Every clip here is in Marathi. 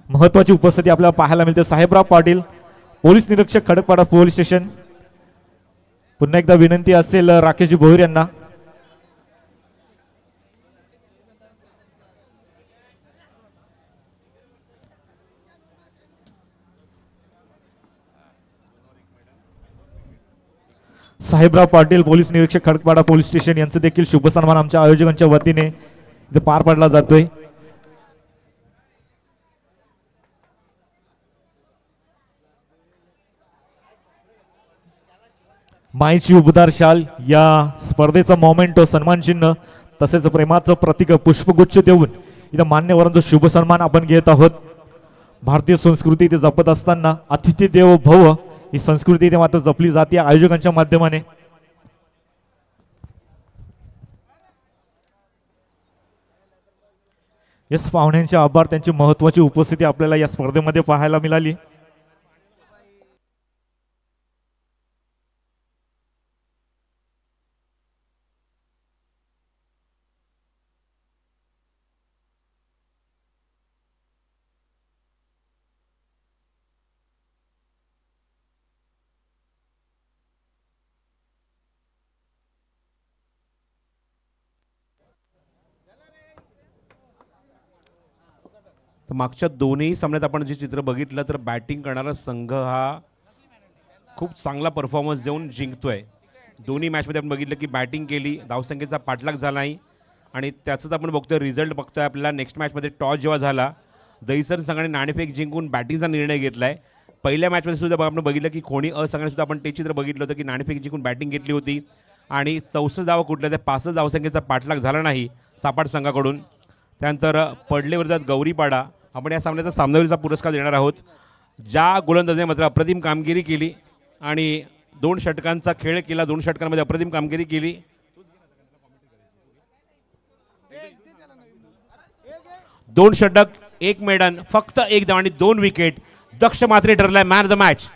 महत्वाची उपस्थिती आपल्याला पाहायला मिळते. साहेबराव पाटील पोलीस निरीक्षक खडकपाडा पोलीस स्टेशन. पुन्हा एकदा विनंती असेल राकेशजी भोईर यांना. साहेबराव पाटील पोलीस निरीक्षक खडकपाडा पोलीस स्टेशन यांचं देखील शुभ सन्मान आमच्या आयोजकांच्या वतीने इथे पार पाडला जातोय. माईची उबदार शाल या स्पर्धेचा मोमेंटो सन्मान चिन्ह तसेच प्रेमाचं प्रतीक पुष्पगुच्छ देऊन इथं मान्यवरांचा शुभ सन्मान आपण घेत आहोत. भारतीय संस्कृती इथे जपत असताना अतिथी देवो भव ही संस्कृती इथे मात्र जपली जाते आयोजकांच्या माध्यमाने. यस, पाहुण्यांचे आभार, त्यांची महत्वाची उपस्थिती आपल्याला या स्पर्धेमध्ये पाहायला मिळाली. तर मागच्या दोन्ही सामन्यात आपण जे चित्र बघितलं तर बॅटिंग करणारा संघ हा खूप चांगला परफॉर्मन्स देऊन जिंकतोय. दोन्ही मॅचमध्ये आपण बघितलं की बॅटिंग केली, धावसंख्येचा पाठलाग झाला नाही आणि त्याचंच आपण बघतोय रिझल्ट बघतोय आपल्याला. नेक्स्ट मॅचमध्ये टॉस जेव्हा झाला दहिसर संघाने नाणेफेक जिंकून बॅटिंगचा निर्णय घेतला आहे. पहिल्या मॅचमध्ये सुद्धा आपण बघितलं की कोणी संघाने सुद्धा आपण ते चित्र बघितलं होतं की नाणेफेक जिंकून बॅटिंग घेतली होती आणि 64 धावा कुठल्या त्या 65 धावसंख्येचा पाठलाग झाला नाही सापाट संघाकडून. त्यानंतर पडले विरोधात गौरीपाडा आपण या सामन्याचा सामनावीरचा पुरस्कार देणार आहोत. ज्या गोलंदाजाने मात्र अप्रतिम कामगिरी केली आणि 2 षटकांचा खेळ केला, 2 षटकांमध्ये अप्रतिम कामगिरी केली. दोन षटक, 1 मेडन, फक्त 1 धाव आणि 2 विकेट. दक्ष मात्रे ठरलाय man of the match.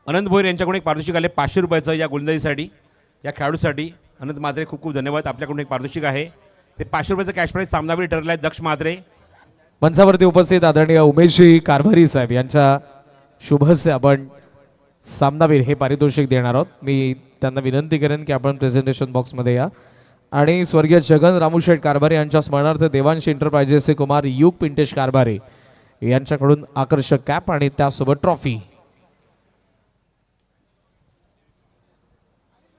Anant Bhoir यांच्याकडून एक पारितोषिक आले 500 रुपयाचं या गोलंदाजीसाठी, या खेळाडूसाठी. अनंत मात्रे खूप खूप धन्यवाद. आपल्याकडून एक पारितोषिक आहे ते 500 रुपयाचं कॅश प्राईज सामनावीर ठरलाय दक्ष मात्रे. मंचावरती उपस्थित आदरणीय उमेशजी कारभारी साहेब यांच्या शुभस्य आपण सामनावीर हे पारितोषिक देणार आहोत. मी त्यांना विनंती करेन की आपण प्रेझेंटेशन बॉक्समध्ये या आणि स्वर्गीय जगन रामूशेठ कारभारी यांच्या स्मरणार्थ देवांश एंटरप्राइजेसचे कुमार युग पिंटेश कारभारी यांच्याकडून आकर्षक कॅप आणि त्यासोबत ट्रॉफी.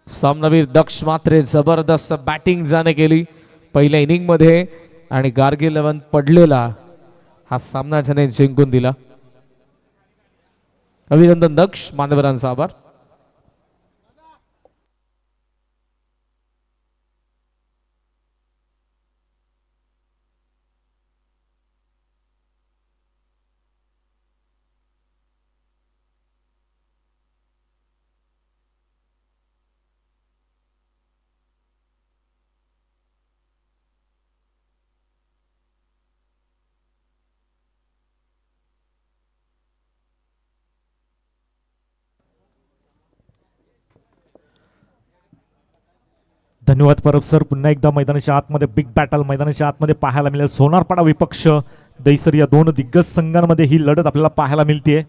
सामनावीर दक्ष मात्रे जबरदस्त बॅटिंग जाने केली पहिल्या इनिंगमध्ये आणि गार्गी 11 पडलेला हा सामना ज्याने जिंकून दिला. अभिनंदन दक्ष, मान्यवरांचा आभार. धन्यवाद परब सर. पुन्हा एकदा मैदानाच्या आतमध्ये बिग बॅटल मैदानाच्या आतमध्ये पाहायला मिळेल. सोनारपाडा विपक्ष दहिसर या दोन दिग्गज संघांमध्ये ही लढत आपल्याला पाहायला मिळते.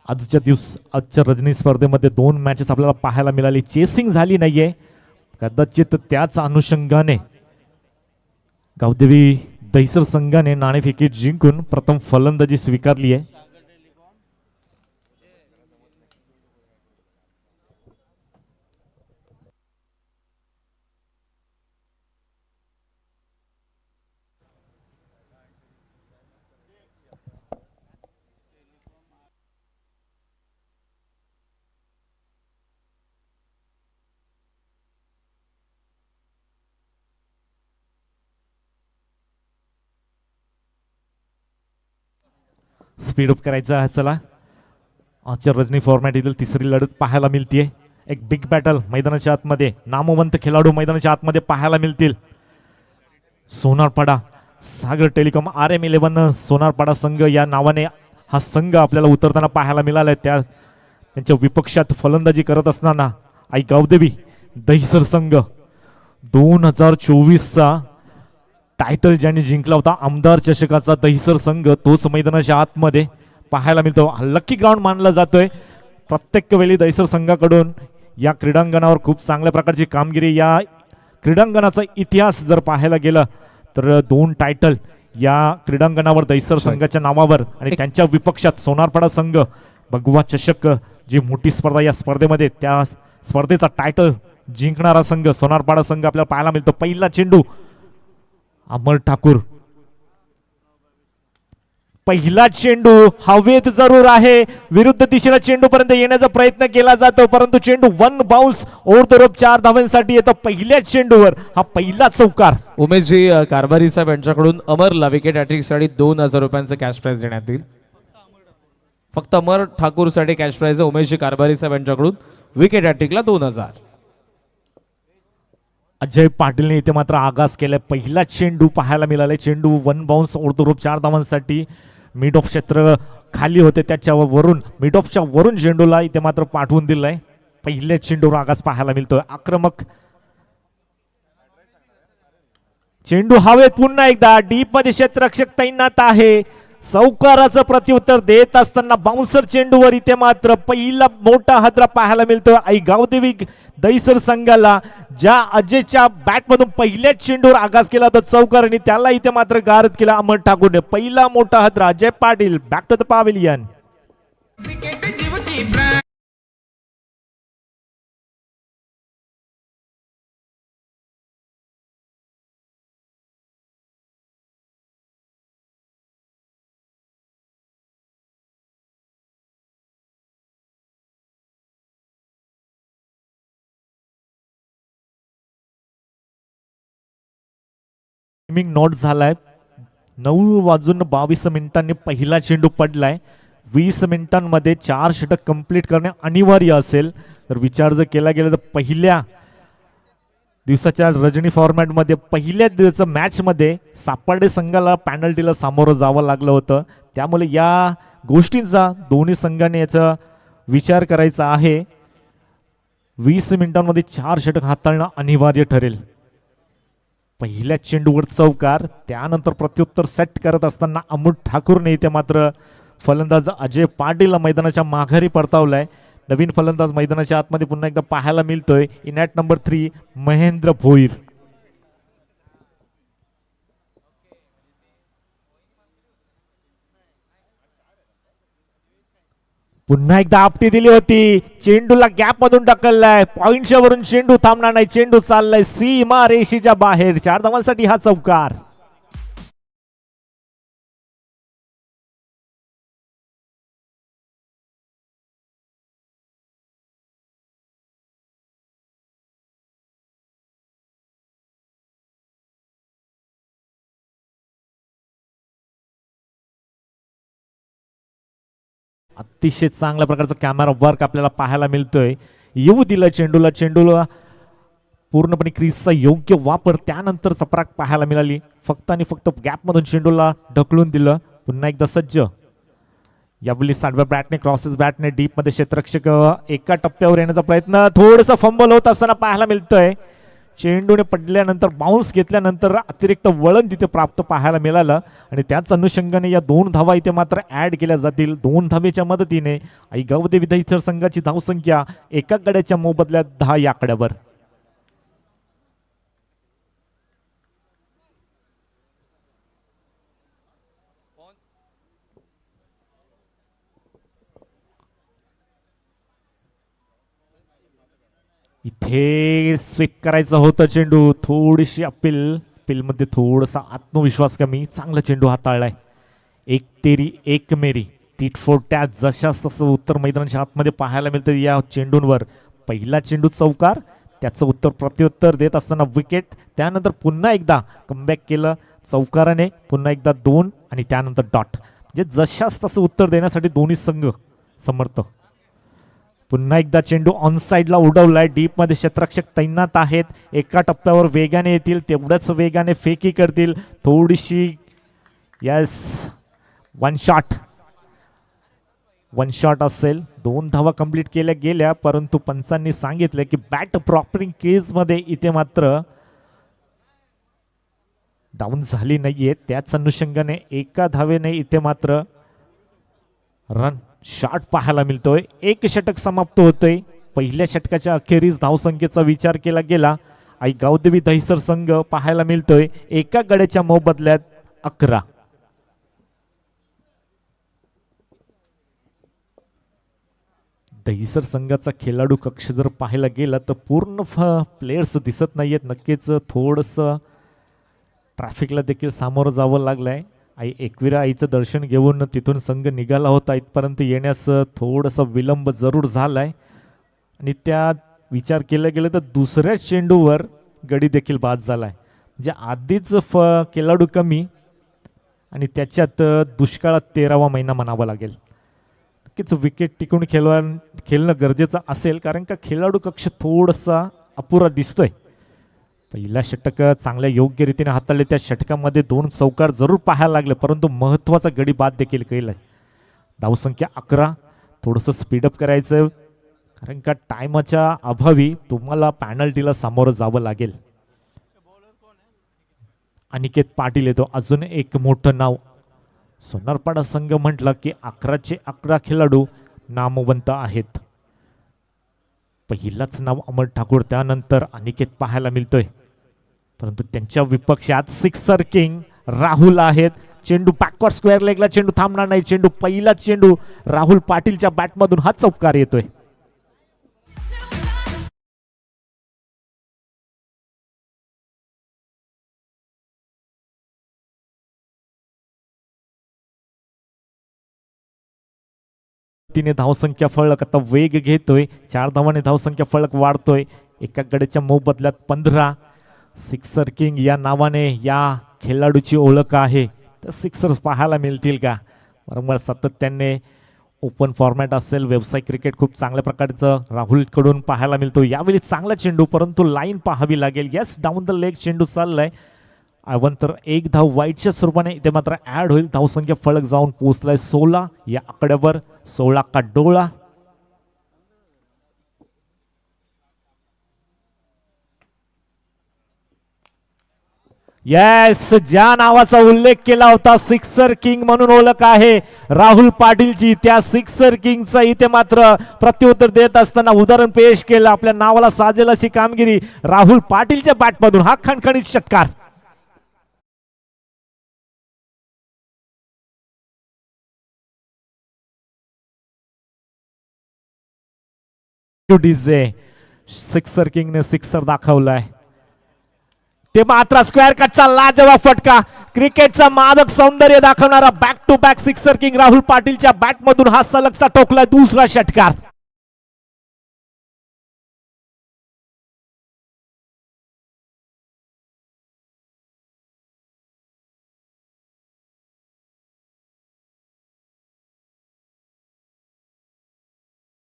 आजच्या रजनी स्पर्धेमध्ये 2 मॅचेस आपल्याला पाहायला मिळाली. चेसिंग झाली नाहीये, कदाचित त्याच अनुषंगाने गावदेवी दहिसर संघाने नाणेफेकी जिंकून प्रथम फलंदाजी स्वीकारली आहे. स्पीडअप करायचं आहे. चला आजच्या रजनी फॉर्मॅट येथील तिसरी लढत पाहायला मिळते. एक बिग बॅटल मैदानाच्या आतमध्ये, नामवंत खेळाडू मैदानाच्या आतमध्ये पाहायला मिळतील. सोनारपाडा सागर टेलिकॉम RM11 सोनारपाडा संघ या नावाने हा संघ आपल्याला उतरताना पाहायला मिळाला. त्यांच्या विपक्षात फलंदाजी करत असताना आई गावदेवी दहिसर संघ 2024चा टायटल ज्यांनी जिंकला होता आमदार चषकाचा दहिसर संघ, तोच मैदानाच्या आतमध्ये पाहायला मिळतो. लकी ग्राउंड मानला जातोय. प्रत्येक वेळी दहिसर संघाकडून या क्रीडांगणावर खूप चांगल्या प्रकारची कामगिरी, या क्रीडांगणाचा इतिहास जर पाहायला गेलं तर 2 टायटल या क्रीडांगणावर दहिसर संघाच्या नावावर, आणि त्यांच्या विपक्षात सोनारपाडा संघ भगवा चषक जी मोठी स्पर्धा, या स्पर्धेमध्ये त्या स्पर्धेचा टायटल जिंकणारा संघ सोनारपाडा संघ आपल्याला पाहायला मिळतो. पहिला चेंडू अमर ठाकूर, पहिला चेंडू हवेत जरूर आहे, विरुद्ध दिशेला चेंडू पर्यंत येण्याचा प्रयत्न केला जातो, परंतु चेंडू 1 बाउन्स ओव्हर द रोप 4 धावांसाठी येतो. पहिल्या चेंडूवर हा पहिला चौकार. उमेशजी कारभारी साहेब यांच्याकडून अमरला विकेट हॅट्रिकसाठी 2000 रुपयांचं कॅश प्राइज देण्यात येईल. फक्त अमर ठाकूरसाठी कॅश प्राइज आहे. उमेशजी कारभारी साहेब यांच्याकडून विकेट हॅट्रिकला 2000. अजय पाटीलने इथे मात्र आगास केलाय. पहिला चेंडू पाहायला मिळालाय. चेंडू 1 बाउन्स ओव्हर द रोप 4 धावांसाठी मिड ऑफ क्षेत्र खाली होते, त्याच्यावरून मिड ऑफच्या वरून चेंडूला इथे मात्र पाठवून दिलाय. पहिल्या चेंडूवर आगास पाहायला मिळतोय. आक्रमक चेंडू हवेत पुन्हा एकदा डीप मध्ये क्षेत्ररक्षक तैनात आहे. चौकाराचं प्रत्युत्तर देत असताना बाउन्सर चेंडूवर इथे मात्र पहिला मोठा हादरा पाहायला मिळतोय. आई गावदेवी दहिसर संघाला ज्या अजयच्या बॅटमधून पहिल्याच चेंडूवर आगास केला होता चौकार, आणि त्याला इथे मात्र गारद केला अमर ठाकूरने. पहिला मोठा हादरा Ajay Patil. Back to the pavilion. Timing note झालाय. 9:22 पहिला चेंडू पडलाय. 20 मिनिटांमध्ये 4 षटक कंप्लीट करणे अनिवार्य असेल. तर विचार जर केला गेला तर पहिल्या दिवसाच्या रजनी फॉर्मॅटमध्ये पहिल्या दिवसाच्या मॅचमध्ये सापडे संघाला पॅनल्टीला सामोरं जावं लागलं होतं. त्यामुळे या गोष्टींचा दोन्ही संघाने याचा विचार करायचा आहे. 20 मिनिटांमध्ये 4 षटक हाताळणं अनिवार्य ठरेल. पहिल्या चेंडूवर चौकार, त्यानंतर प्रत्युत्तर सेट करत असताना अमोल ठाकूरने इथे मात्र फलंदाज अजय पाटील मैदानाच्या माघारी परतावलाय. नवीन फलंदाज मैदानाच्या आतमध्ये पुन्हा एकदा पाहायला मिळतोय. In at number 3 Mahendra Bhoir. पुन्हा एकदा आपटी दिली होती. चेंडूला गॅप मधून ढकललाय. पॉइंटच्या वरून चेंडू थांबणार नाही. चेंडू चाललाय सीमा रेषेच्या बाहेर. 4 धावांसाठी हा चौकार. अतिशय चांगल्या प्रकारचा कॅमेरा वर्क आपल्याला पाहायला मिळतोय. येऊ दिलं चेंडूला पूर्णपणे क्रीजचा योग्य वापर, त्यानंतर चपराक पाहायला मिळाली. फक्त आणि फक्त गॅपमधून चेंडूला ढकलून दिलं. पुन्हा एकदा सज्ज. यावेळी साडव्या बॅटने क्रॉसेस बॅटने डीप मध्ये क्षेत्ररक्षक एका टप्प्यावर येण्याचा प्रयत्न, थोडंसं फंबल होत असताना पाहायला मिळतोय. चेंडूने पडल्यानंतर बाउन्स घेतल्यानंतर अतिरिक्त वळण तिथे प्राप्त पाहायला मिळालं, आणि त्याच अनुषंगाने या 2 धावा इथे मात्र ऍड केल्या जातील. 2 धावेच्या मदतीने आई गावदेवी दहिसर संघाची धावसंख्या एका गड्याच्या मोबदल्यात 10 या आकड्यावर. इथे स्वीप करायचं होतं चेंडू. थोडीशी अपीलमध्ये थोडासा आत्मविश्वास कमी. चांगला चेंडू हाताळलाय. 1 तेरी 1 मेरी टीट फॉर टॅच जशाच तसं उत्तर मैदानाच्या आतमध्ये पाहायला मिळतं या चेंडूंवर. पहिला चेंडू चौकार, त्याचं उत्तर प्रत्युत्तर देत असताना विकेट. त्यानंतर पुन्हा एकदा कमबॅक केलं चौकाराने. पुन्हा एकदा 2 आणि त्यानंतर डॉट. जे जशास तसं उत्तर देण्यासाठी दोन्ही संघ समर्थ. पुन्हा एकदा चेंडू ऑन साइडला उडवलाय. डीप मध्ये क्षेत्ररक्षक तैनात आहेत. एका टप्प्यावर वेगाने येतील तेवढ्याच वेगाने फेकी करतील. थोडीशी यस वन शॉट असेल. 2 धावा कंप्लीट केल्या गेल्या परंतु पंचांनी सांगितले की बॅट प्रॉपरिंग केज मध्ये इथे मात्र डाऊन झाली नाहीये. त्याच अनुषंगाने एका धावेने इथे मात्र रन शॉट पाहायला मिळतोय. एक षटक समाप्त होतोय. पहिल्या षटकाच्या अखेरीस धावसंख्येचा विचार केला गेला. आई गावदेवी दहिसर संघ पाहायला मिळतोय एका गड्याच्या मोबदल्यात 11. दहिसर संघाचा खेळाडू कक्ष जर पाहायला गेला तर पूर्ण प्लेयर्स दिसत नाहीयेत. नक्कीच थोडंसं ट्रॅफिकला देखील सामोरं जावं लागलंय. आई एकविरा आईचं दर्शन घेऊन तिथून संघ निघाला होता. इथपर्यंत येण्यास थोडासा विलंब जरूर झालाय आणि त्या विचार केला गेला तर दुसऱ्या चेंडूवर गडी देखील बाद झालाय. म्हणजे आधीच खेळाडू कमी आणि त्याच्यात दुष्काळात 13वा महिना म्हणावा लागेल. नक्कीच विकेट टिकून खेळणं गरजेचं असेल कारण का खेळाडू कक्ष थोडासा अपुरा दिसतोय. पहिला षटक चांगल्या योग्य रीतीने हाताळले. त्या षटकामध्ये 2 चौकार जरूर पाहायला लागले परंतु महत्त्वाचा गडी बाद देखील केलाय. धावसंख्या 11. थोडंसं स्पीडअप करायचं कारण का टायमाच्या अभावी तुम्हाला पॅनल्टीला सामोरं जावं लागेल. अनिकेत पाटील येतो. अजून एक मोठं नाव. सोनारपाडा संघ म्हटलं की 11चे 11 खेळाडू नामवंत आहेत. पहिलाच नाव अमर ठाकूर त्यानंतर अनिकेत पाहायला मिळतोय परंतु त्यांच्या विपक्षात सिक्सर किंग राहुल आहेत. चेंडू बॅकवर्ड स्क्वेअर लेगला. चेंडू थांबणार नाही. चेंडू पहिला चेंडू राहुल पाटीलच्या बॅटमधून हा चौकार येतोय. तिने धावसंख्या फळक आता वेग घेतोय. 4 धावांनी धावसंख्या फळक वाढतोय. एका गड्याच्या मोबदल्यात 15. सिक्सर किंग या नावाने या खेळाडूची ओळख आहे. तर सिक्सर पाहायला मिळतील का? वारंवार सातत्याने ओपन फॉर्मॅट असेल व्यावसायिक क्रिकेट खूप चांगल्या प्रकारचं राहुलकडून पाहायला मिळतो. यावेळी चांगला चेंडू परंतु लाईन पाहावी लागेल. यस डाऊन द लेग चेंडू चाललाय. अवंतर 1 धाव वाईटच्या स्वरूपाने इथे मात्र ऍड होईल. धावसंख्या फळक जाऊन पोहोचलाय 16 या आकड्यावर. 16 का डोळा. येस ज्या नावाचा उल्लेख केला होता सिक्सर किंग म्हणून ओळख आहे राहुल पाटीलची. त्या सिक्सर किंगचा इथे मात्र प्रत्युत्तर देत असताना उदाहरण पेश केलं. आपल्या नावाला साजेल अशी कामगिरी राहुल पाटीलच्या बॅटमधून. हा खणखणीत षटकार. डीजे सिक्सर किंगने सिक्सर दाखवलाय. ते मात्र स्क्वेअर कटचा लाजवाब फटका. क्रिकेटचा मादक सौंदर्य दाखवणारा back to back sixer king Rahul पाटीलच्या बॅटमधून हा सलगचा टोकलाय. दुसरा षटकार.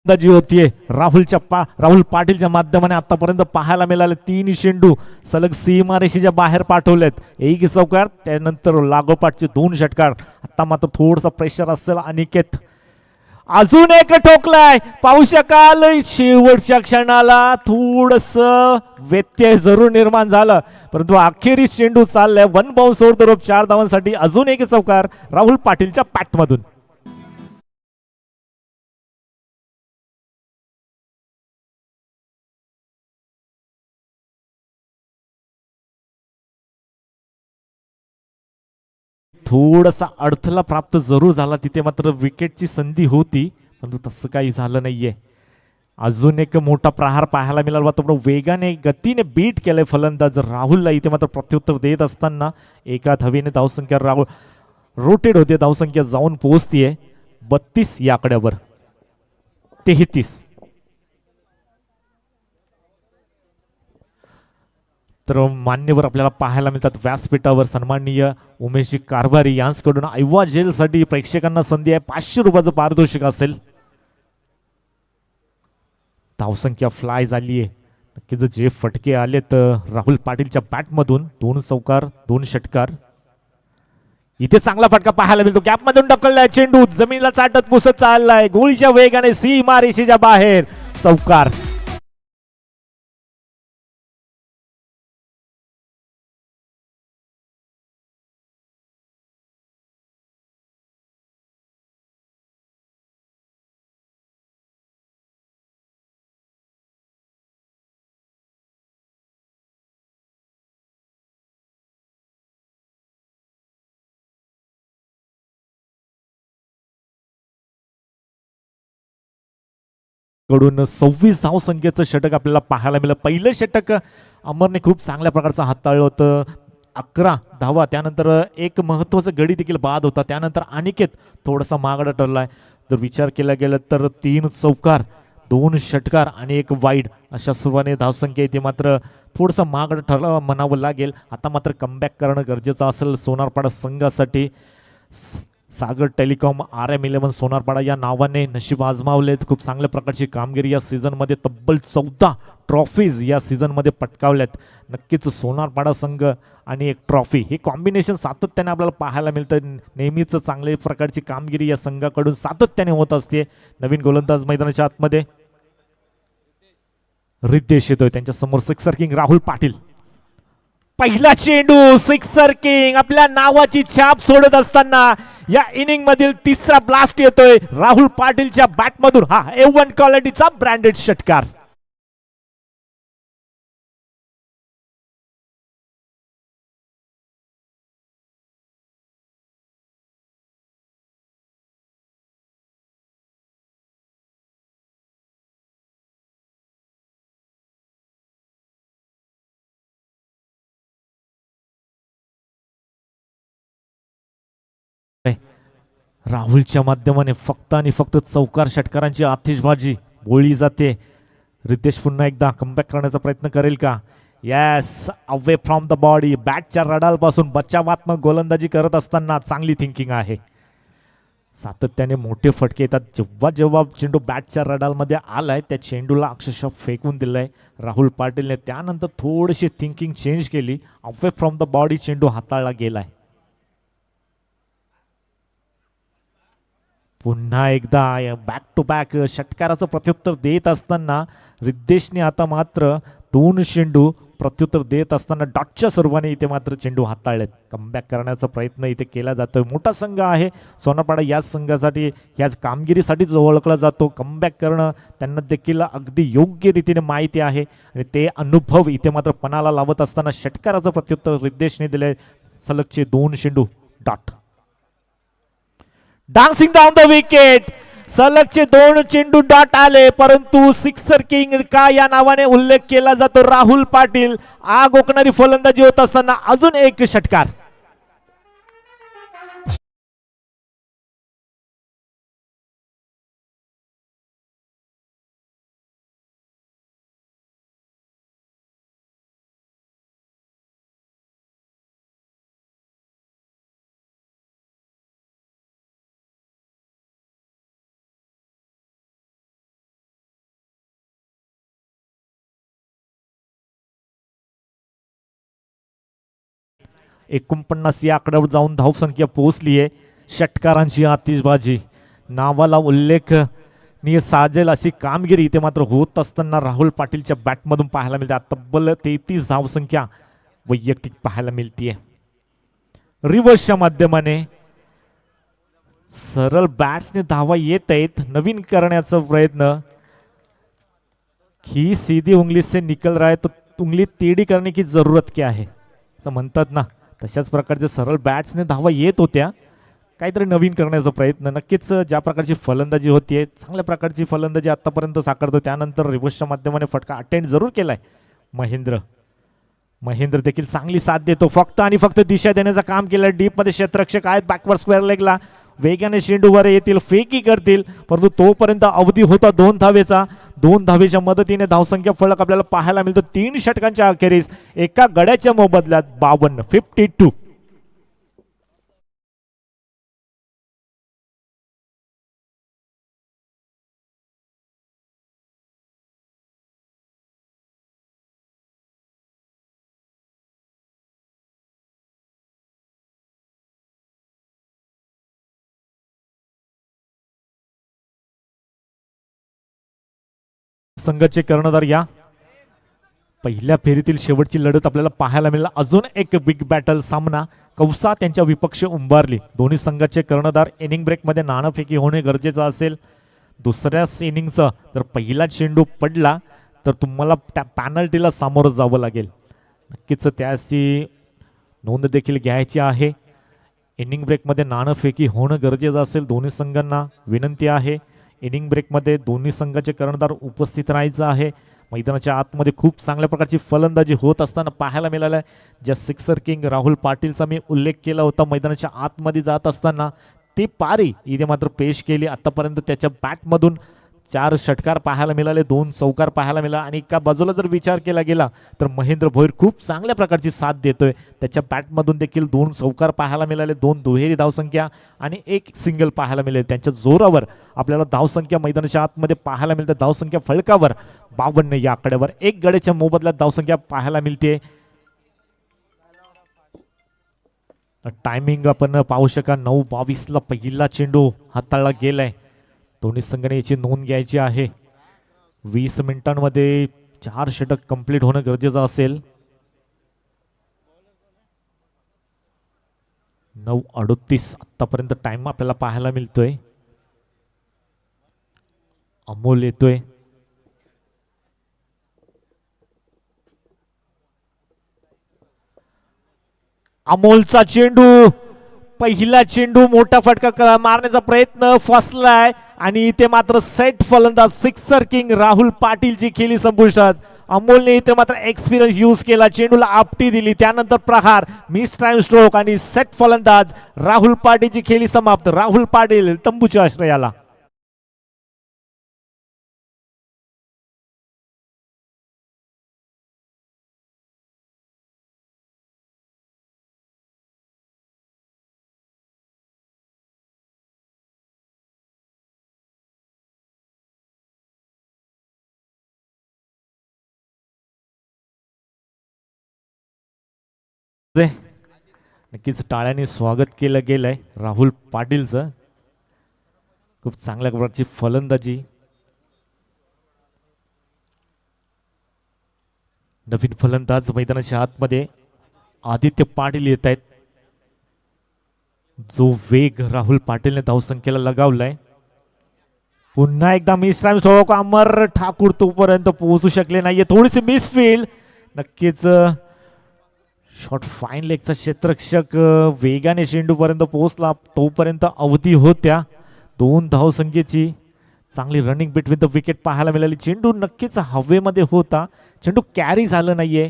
जी होतीये राहुल पाटीलच्या माध्यमाने आतापर्यंत पाहायला मिळाले. 3 चेंडू सलग सीमारेषेच्या बाहेर पाठवलेत. 1 चौकार त्यानंतर लागोपाठचे 2 षटकार. आता मात्र थोडसा प्रेशर असेल. अनिकेत अजून एक ठोकलाय. पाहू शकाल शेवटच्या क्षणाला थोडस व्यत्यय जरूर निर्माण झालं परंतु अखेरीस चेंडू चाललाय. 1 बाउन्स ओव्हर द रोप. 4 धावांसाठी अजून एक चौकार राहुल पाटीलच्या पॅटमधून. थोडासा अडथळा प्राप्त जरूर झाला. तिथे मात्र विकेटची संधी होती परंतु तसं काही झालं नाहीये. अजून एक मोठा प्रहार पाहायला मिळाला होता. वेगाने गतीने बीट केलंय फलंदाज राहुलला. इथे मात्र प्रत्युत्तर देत असताना एका धावेने धावसंख्या राहुल रोटेट होते. धावसंख्या जाऊन पोहोचतीये 32 या आकड्यावर. 33 तर मान्यवर आपल्याला पाहायला मिळतात व्यासपीठावर सन्माननीय उमेशजी कारभारी यांच्याकडून आयवा जेलसाठी प्रेक्षकांना संधी आहे. 500 रुपयाचं पारितोषिक असेल. धावसंख्या फ्लाय झाली आहे. नक्कीच जे फटके आले तर राहुल पाटीलच्या बॅटमधून 2 चौकार 2 षटकार. इथे चांगला फटका पाहायला मिळतो. गॅपमधून ढकललाय चेंडू जमिनीला चाटत पुसत चाललाय. गोळीच्या वेगाने सीमा रेषेच्या बाहेर चौकार. कडून 26 धावसंख्येचं षटक आपल्याला पाहायला मिळालं. पहिलं षटक अमरने खूप चांगल्या प्रकारचं हाताळलं होतं. 11 धावा. त्यानंतर एक महत्त्वाचं गडी देखील बाद होता. त्यानंतर अनिकेत थोडासा मागडा ठरलाय. जर विचार केला गेला तर 3 चौकार 2 षटकार आणि 1 वाईड अशा सर्वांनी धावसंख्या येते. मात्र थोडंसं मागडं ठरलं म्हणावं लागेल. आता मात्र कमबॅक करणं गरजेचं असेल सोनारपाडा संघासाठी. सागर टेलिकॉम RM11 सोनारपाडा या नावाने नशीब आजमावलेत. खूप चांगल्या प्रकारची कामगिरी या सीझनमध्ये तब्बल 14 ट्रॉफीज या सीझनमध्ये पटकावल्यात. नक्कीच सोनारपाडा संघ आणि एक ट्रॉफी हे कॉम्बिनेशन सातत्याने आपल्याला पाहायला मिळतं. नेहमीच चांगल्या प्रकारची कामगिरी या संघाकडून सातत्याने होत असते. नवीन गोलंदाज मैदानाच्या आतमध्ये रितेश येतोय. त्यांच्या समोर सिक्सर किंग राहुल पाटील. पहिला चेंडू सिक्सर किंग आपल्या नावाची छाप सोडत असताना या इनिंग मधील तिसरा ब्लास्ट येतोय राहुल पाटीलच्या बॅटमधून. हा A1 क्वालिटीचा ब्रँडेड षटकार. राहुलच्या माध्यमाने फक्त आणि फक्त चौकार षटकारांची आतिषबाजी बोलली जाते. रितेश पुन्हा एकदा कमबॅक करण्याचा प्रयत्न करेल का? Yes, away from the body. बॅटच्या रडालपासून बचावात्मक गोलंदाजी करत असताना चांगली थिंकिंग आहे. सातत्याने मोठे फटके येतात. जेव्हा जेव्हा चेंडू बॅटच्या रडालमध्ये आलाय त्या चेंडूला अक्षरशः फेकून दिलाय राहुल पाटीलने. त्यानंतर थोडीशी थिंकिंग चेंज केली. अवे फ्रॉम द बॉडी चेंडू हाताळला गेलाय. पुन्हा एकदा बॅक टू बॅक षटकाराचं प्रत्युत्तर देत असताना रिद्धेशने आता मात्र 2 चेंडू प्रत्युत्तर देत असताना डॉटच्या स्वरूपाने इथे मात्र चेंडू हाताळलेत. कमबॅक करण्याचा प्रयत्न इथे केला जातोय. मोठा संघ आहे सोनारपाडा. याच संघासाठी याच कामगिरीसाठीच ओळखला जातो. कमबॅक करणं त्यांना देखील अगदी योग्य रीतीने माहिती आहे आणि ते अनुभव इथे मात्र पणाला लावत असताना षटकाराचं प्रत्युत्तर रिद्धेशने दिले. सलगचे 2 चेंडू dot. Dancing down the wicket. सलगचे 2 चेंडू डॉट आले. परंतु सिक्सर किंग का या नावाने उल्लेख केला जातो राहुल पाटील. आग ओकणारी फलंदाजी होत असताना अजून एक षटकार. एकोणपन्नास या आकड्यावर जाऊन धावसंख्या पोहोचली आहे. षटकारांची आतिषबाजी नावाला उल्लेखनीय साजेल अशी कामगिरी इथे मात्र होत असताना राहुल पाटीलच्या बॅटमधून पाहायला मिळते. तब्बल 33 धावसंख्या वैयक्तिक पाहायला मिळतीये. रिव्हर्सच्या माध्यमाने सरळ बॅट्सने धावा येत आहेत. नवीन करण्याचा प्रयत्न. ही सीधी उंगली से निकल रहा है तो उंगली टेढ़ी करने की जरूरत क्या है असं म्हणतात ना. तशाच प्रकारचे सरळ बॅट्सने धावा येत होत्या. काहीतरी नवीन करण्याचा प्रयत्न. नक्कीच ज्या प्रकारची फलंदाजी होतीये चांगल्या प्रकारची फलंदाजी आतापर्यंत साकारतो. त्यानंतर रिव्हर्सच्या माध्यमाने फटका अटेंड जरूर केलाय महेंद्र देखील चांगली साथ देतो. फक्त आणि फक्त दिशा देण्याचं काम केलं. डीप मध्ये क्षेत्ररक्षक आहेत. बॅकवर्ड स्क्वेअर लेगला वेगाने चेंडूवर येतील, फेकी करतील, परंतु तोपर्यंत अवधी होता 2 धावेचा. 2 धावेच्या मदतीने धावसंख्या फलक आपल्याला पाहायला मिळतो 3 षटकांच्या अखेरीस एका गड्याच्या मोबदल्यात 52 52. संघाचे कर्णधार या पहिल्या फेरीतील शेवटची लढत आपल्याला पाहायला मिळाला. अजून एक बिग बॅटल सामना कौसा त्यांच्या विपक्ष उंबारली. दोन्ही संघाचे कर्णधार इनिंग ब्रेकमध्ये नाणेफेकी होणे गरजेचं असेल. दुसऱ्याच इनिंगचा जर पहिला चेंडू पडला तर तुम्हाला पॅनल्टीला सामोरं जावं लागेल. नक्कीच त्याची नोंद देखील घ्यायची आहे. इनिंग ब्रेकमध्ये नाणेफेकी होणं गरजेचं असेल. दोन्ही संघांना विनंती आहे. इनिंग ब्रेकमध्ये दोन्ही संघाचे कर्णधार उपस्थित राहायचं आहे. मैदानाच्या आतमध्ये खूप चांगल्या प्रकारची फलंदाजी होत असताना पाहायला मिळालं. ज्या सिक्सर किंग राहुल पाटीलचा मी उल्लेख केला होता मैदानाच्या आतमध्ये जात असताना, ती पारी इथे मात्र पेश केली. आतापर्यंत त्याच्या बॅटमधून 4 षटकार पाहायला मिळाले, 2 चौकार पाहायला मिळाला. आणि एका बाजूला जर विचार केला गेला तर महेंद्र भोईर खूप चांगल्या प्रकारची साथ देतोय. त्याच्या बॅटमधून देखील 2 चौकार पाहायला मिळाले, 2 दुहेरी धावसंख्या आणि 1 सिंगल पाहायला मिळेल. त्यांच्या जोरावर आपल्याला धावसंख्या मैदानाच्या आतमध्ये पाहायला मिळते. धावसंख्या फलकावर 52 या आकड्यावर 1 गड्याच्या मोबदल्यात धावसंख्या पाहायला मिळते. टायमिंग आपण पाहू शका 9:22 पहिला चेंडू हाताळला गेलाय. दोन्ही संघाने याची नोंद घ्यायची आहे. 20 मिनिटांमध्ये 4 षटक कंप्लीट होणं गरजेचं असेल. 9:38 आतापर्यंत टाइम आपल्याला पाहायला मिळतोय. अमोल येतोय. अमोलचा चेंडू, पहिला चेंडू मोठा फटका मारण्याचा प्रयत्न फसलाय आणि इथे मात्र सेट फलंदाज सिक्सर किंग राहुल पाटीलची खेळी संपुष्टात. अमोलने इथे मात्र एक्सपिरियन्स यूज केला, चेंडूला आपटी दिली, त्यानंतर प्रहार, मिस टाइम स्ट्रोक आणि सेट फलंदाज राहुल पाटीलची खेळी समाप्त. राहुल पाटील तंबूच्या आश्रयाला. नक्कीच टाळ्याने स्वागत केलं गेलंय राहुल पाटीलचं. खूप चांगल्या प्रकारची फलंदाजी. नवीन फलंदाज मैदानाच्या आतमध्ये आदित्य पाटील येत आहेत. जो वेग राहुल पाटीलने धावसंख्येला लगावलाय. पुन्हा एकदा मिस टाइम सोडो, अमर ठाकूर तोपर्यंत पोहोचू शकले नाहीये, थोडीशी मिसफील्ड. नक्कीच शॉट फाईन लेगचा क्षेत्ररक्षक वेगाने चेंडूपर्यंत पोहोचला, तोपर्यंत अवधी होत्या 2 धावसंख्येची. चांगली रनिंग बिटवीन द विकेट पाहायला मिळाली. चेंडू नक्कीच हवेमध्ये होता, चेंडू कॅरी झालं नाहीये.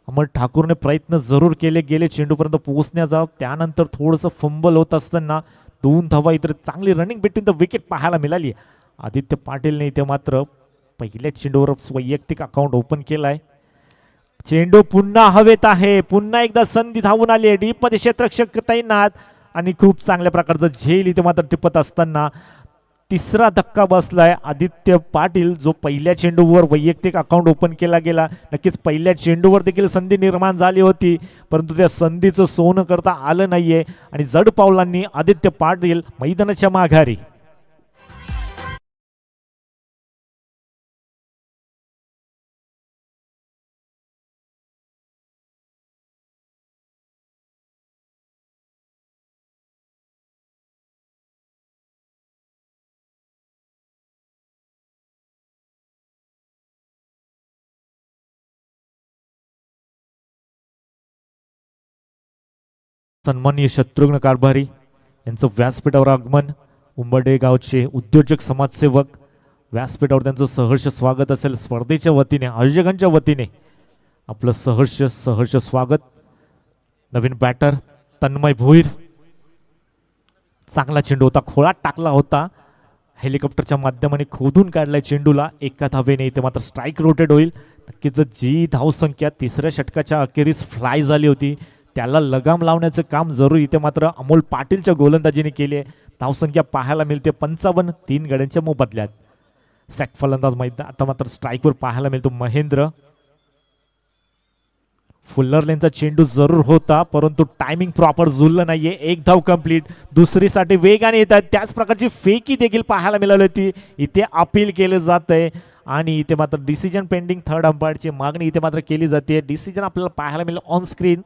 अमर ठाकूरने प्रयत्न जरूर केले गेले चेंडूपर्यंत पोहोचण्याचा. त्यानंतर थोडंसं फंबल होत असताना 2 धावा इतर चांगली रनिंग बिटवीन द विकेट पाहायला मिळाली. आदित्य पाटीलने इथे मात्र पहिल्या चेंडूवर वैयक्तिक अकाउंट ओपन केलाय. चेंडू पुन्हा हवेत आहे, पुन्हा एकदा संधी धावून आली आहे. डीप मध्ये क्षेत्ररक्षक तैनात आणि खूप चांगल्या प्रकारचं झेल इथे मात्र टिपत असताना तिसरा धक्का बसलाय. आदित्य पाटील जो पहिल्या चेंडूवर वैयक्तिक अकाउंट ओपन केला गेला, नक्कीच पहिल्या चेंडूवर देखील संधी निर्माण झाली होती, परंतु त्या संधीचं सोनं करता आलं नाहीये आणि जड पावलांनी आदित्य पाटील मैदानाच्या माघारी. सन्माननीय शत्रुघ्न कारभारी यांचं व्यासपीठावर आगमन. उंबरडे गावचे उद्योजक समाजसेवक व्यासपीठावर त्यांचं सहर्ष स्वागत असेल. स्पर्धेच्या वतीने आयोजकांच्या वतीने आपलं सहर्ष स्वागत. नवीन बॅटर तन्मय भोईर, चांगला चेंडू होता, खोळात टाकला होता, हेलिकॉप्टरच्या माध्यमाने खोदून काढलाय चेंडूला. एका धावेने इथे मात्र स्ट्राईक रोटेट होईल. नक्कीच जी धावसंख्या तिसऱ्या षटकाच्या अखेरीस फ्लाय झाली होती त्याला लगाम लावण्याचं काम जरूर इथे मात्र अमोल पाटीलच्या गोलंदाजीने केली आहे. धावसंख्या पाहायला मिळते 55, 3 गड्यांच्या मोबदल्यात. सॅक फलंदाज मैदान आता मात्र स्ट्राईकवर पाहायला मिळतो महेंद्र. फुल्लर लेनचा चेंडू जरूर होता परंतु टायमिंग प्रॉपर जुळलं नाहीये. एक धाव कंप्लीट. दुसरीसाठी वेगाने येत आहेत. त्याच प्रकारची फेकी देखील पाहायला मिळाली होती. इथे अपील केलं जात आहे आणि इथे मात्र डिसिजन पेंडिंग. थर्ड अंपायरची मागणी इथे मात्र केली जाते. डिसिजन आपल्याला पाहायला मिळेल on screen.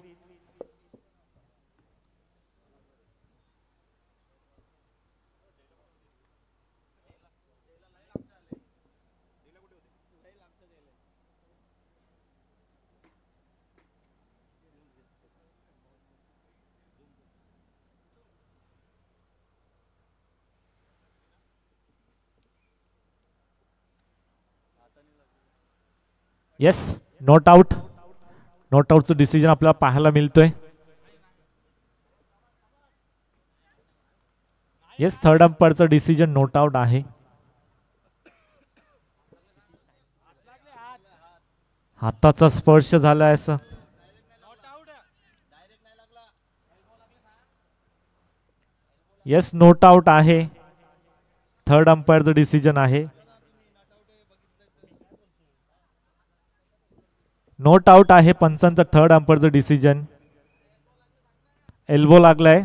Yes, not out. Not आउटचं डिसिजन आपल्याला पाहायला मिळतोय. येस, थर्ड अंपायरचं डिसिजन नॉट आउट आहे. हाताचा स्पर्श झाला असं. येस, नॉट आउट आहे. थर्ड अंपायरचं डिसिजन आहे. नॉट आउट आहे पंचांचा थर्ड अंपायरचं डिसिजन. एल्बो लागलाय.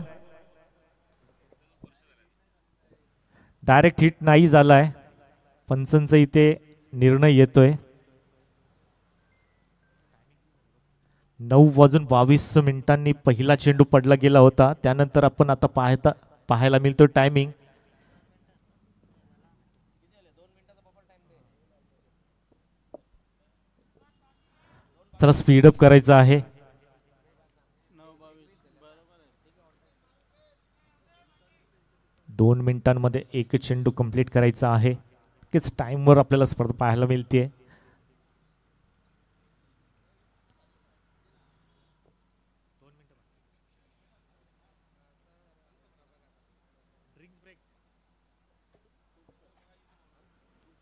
डायरेक्ट हिट नाही झालाय. पंचांचा इथे निर्णय येतोय. 9:22 पहिला चेंडू पडला गेला होता. त्यानंतर आपण आता पाहायला मिळतो टायमिंग. चला स्पीडअप करायचं आहे. दोन मिनिटांमध्ये एक चेंडू कंप्लीट करायचा आहे. नक्कीच टाइमवर आपल्याला स्पर्धा पाहायला मिळते.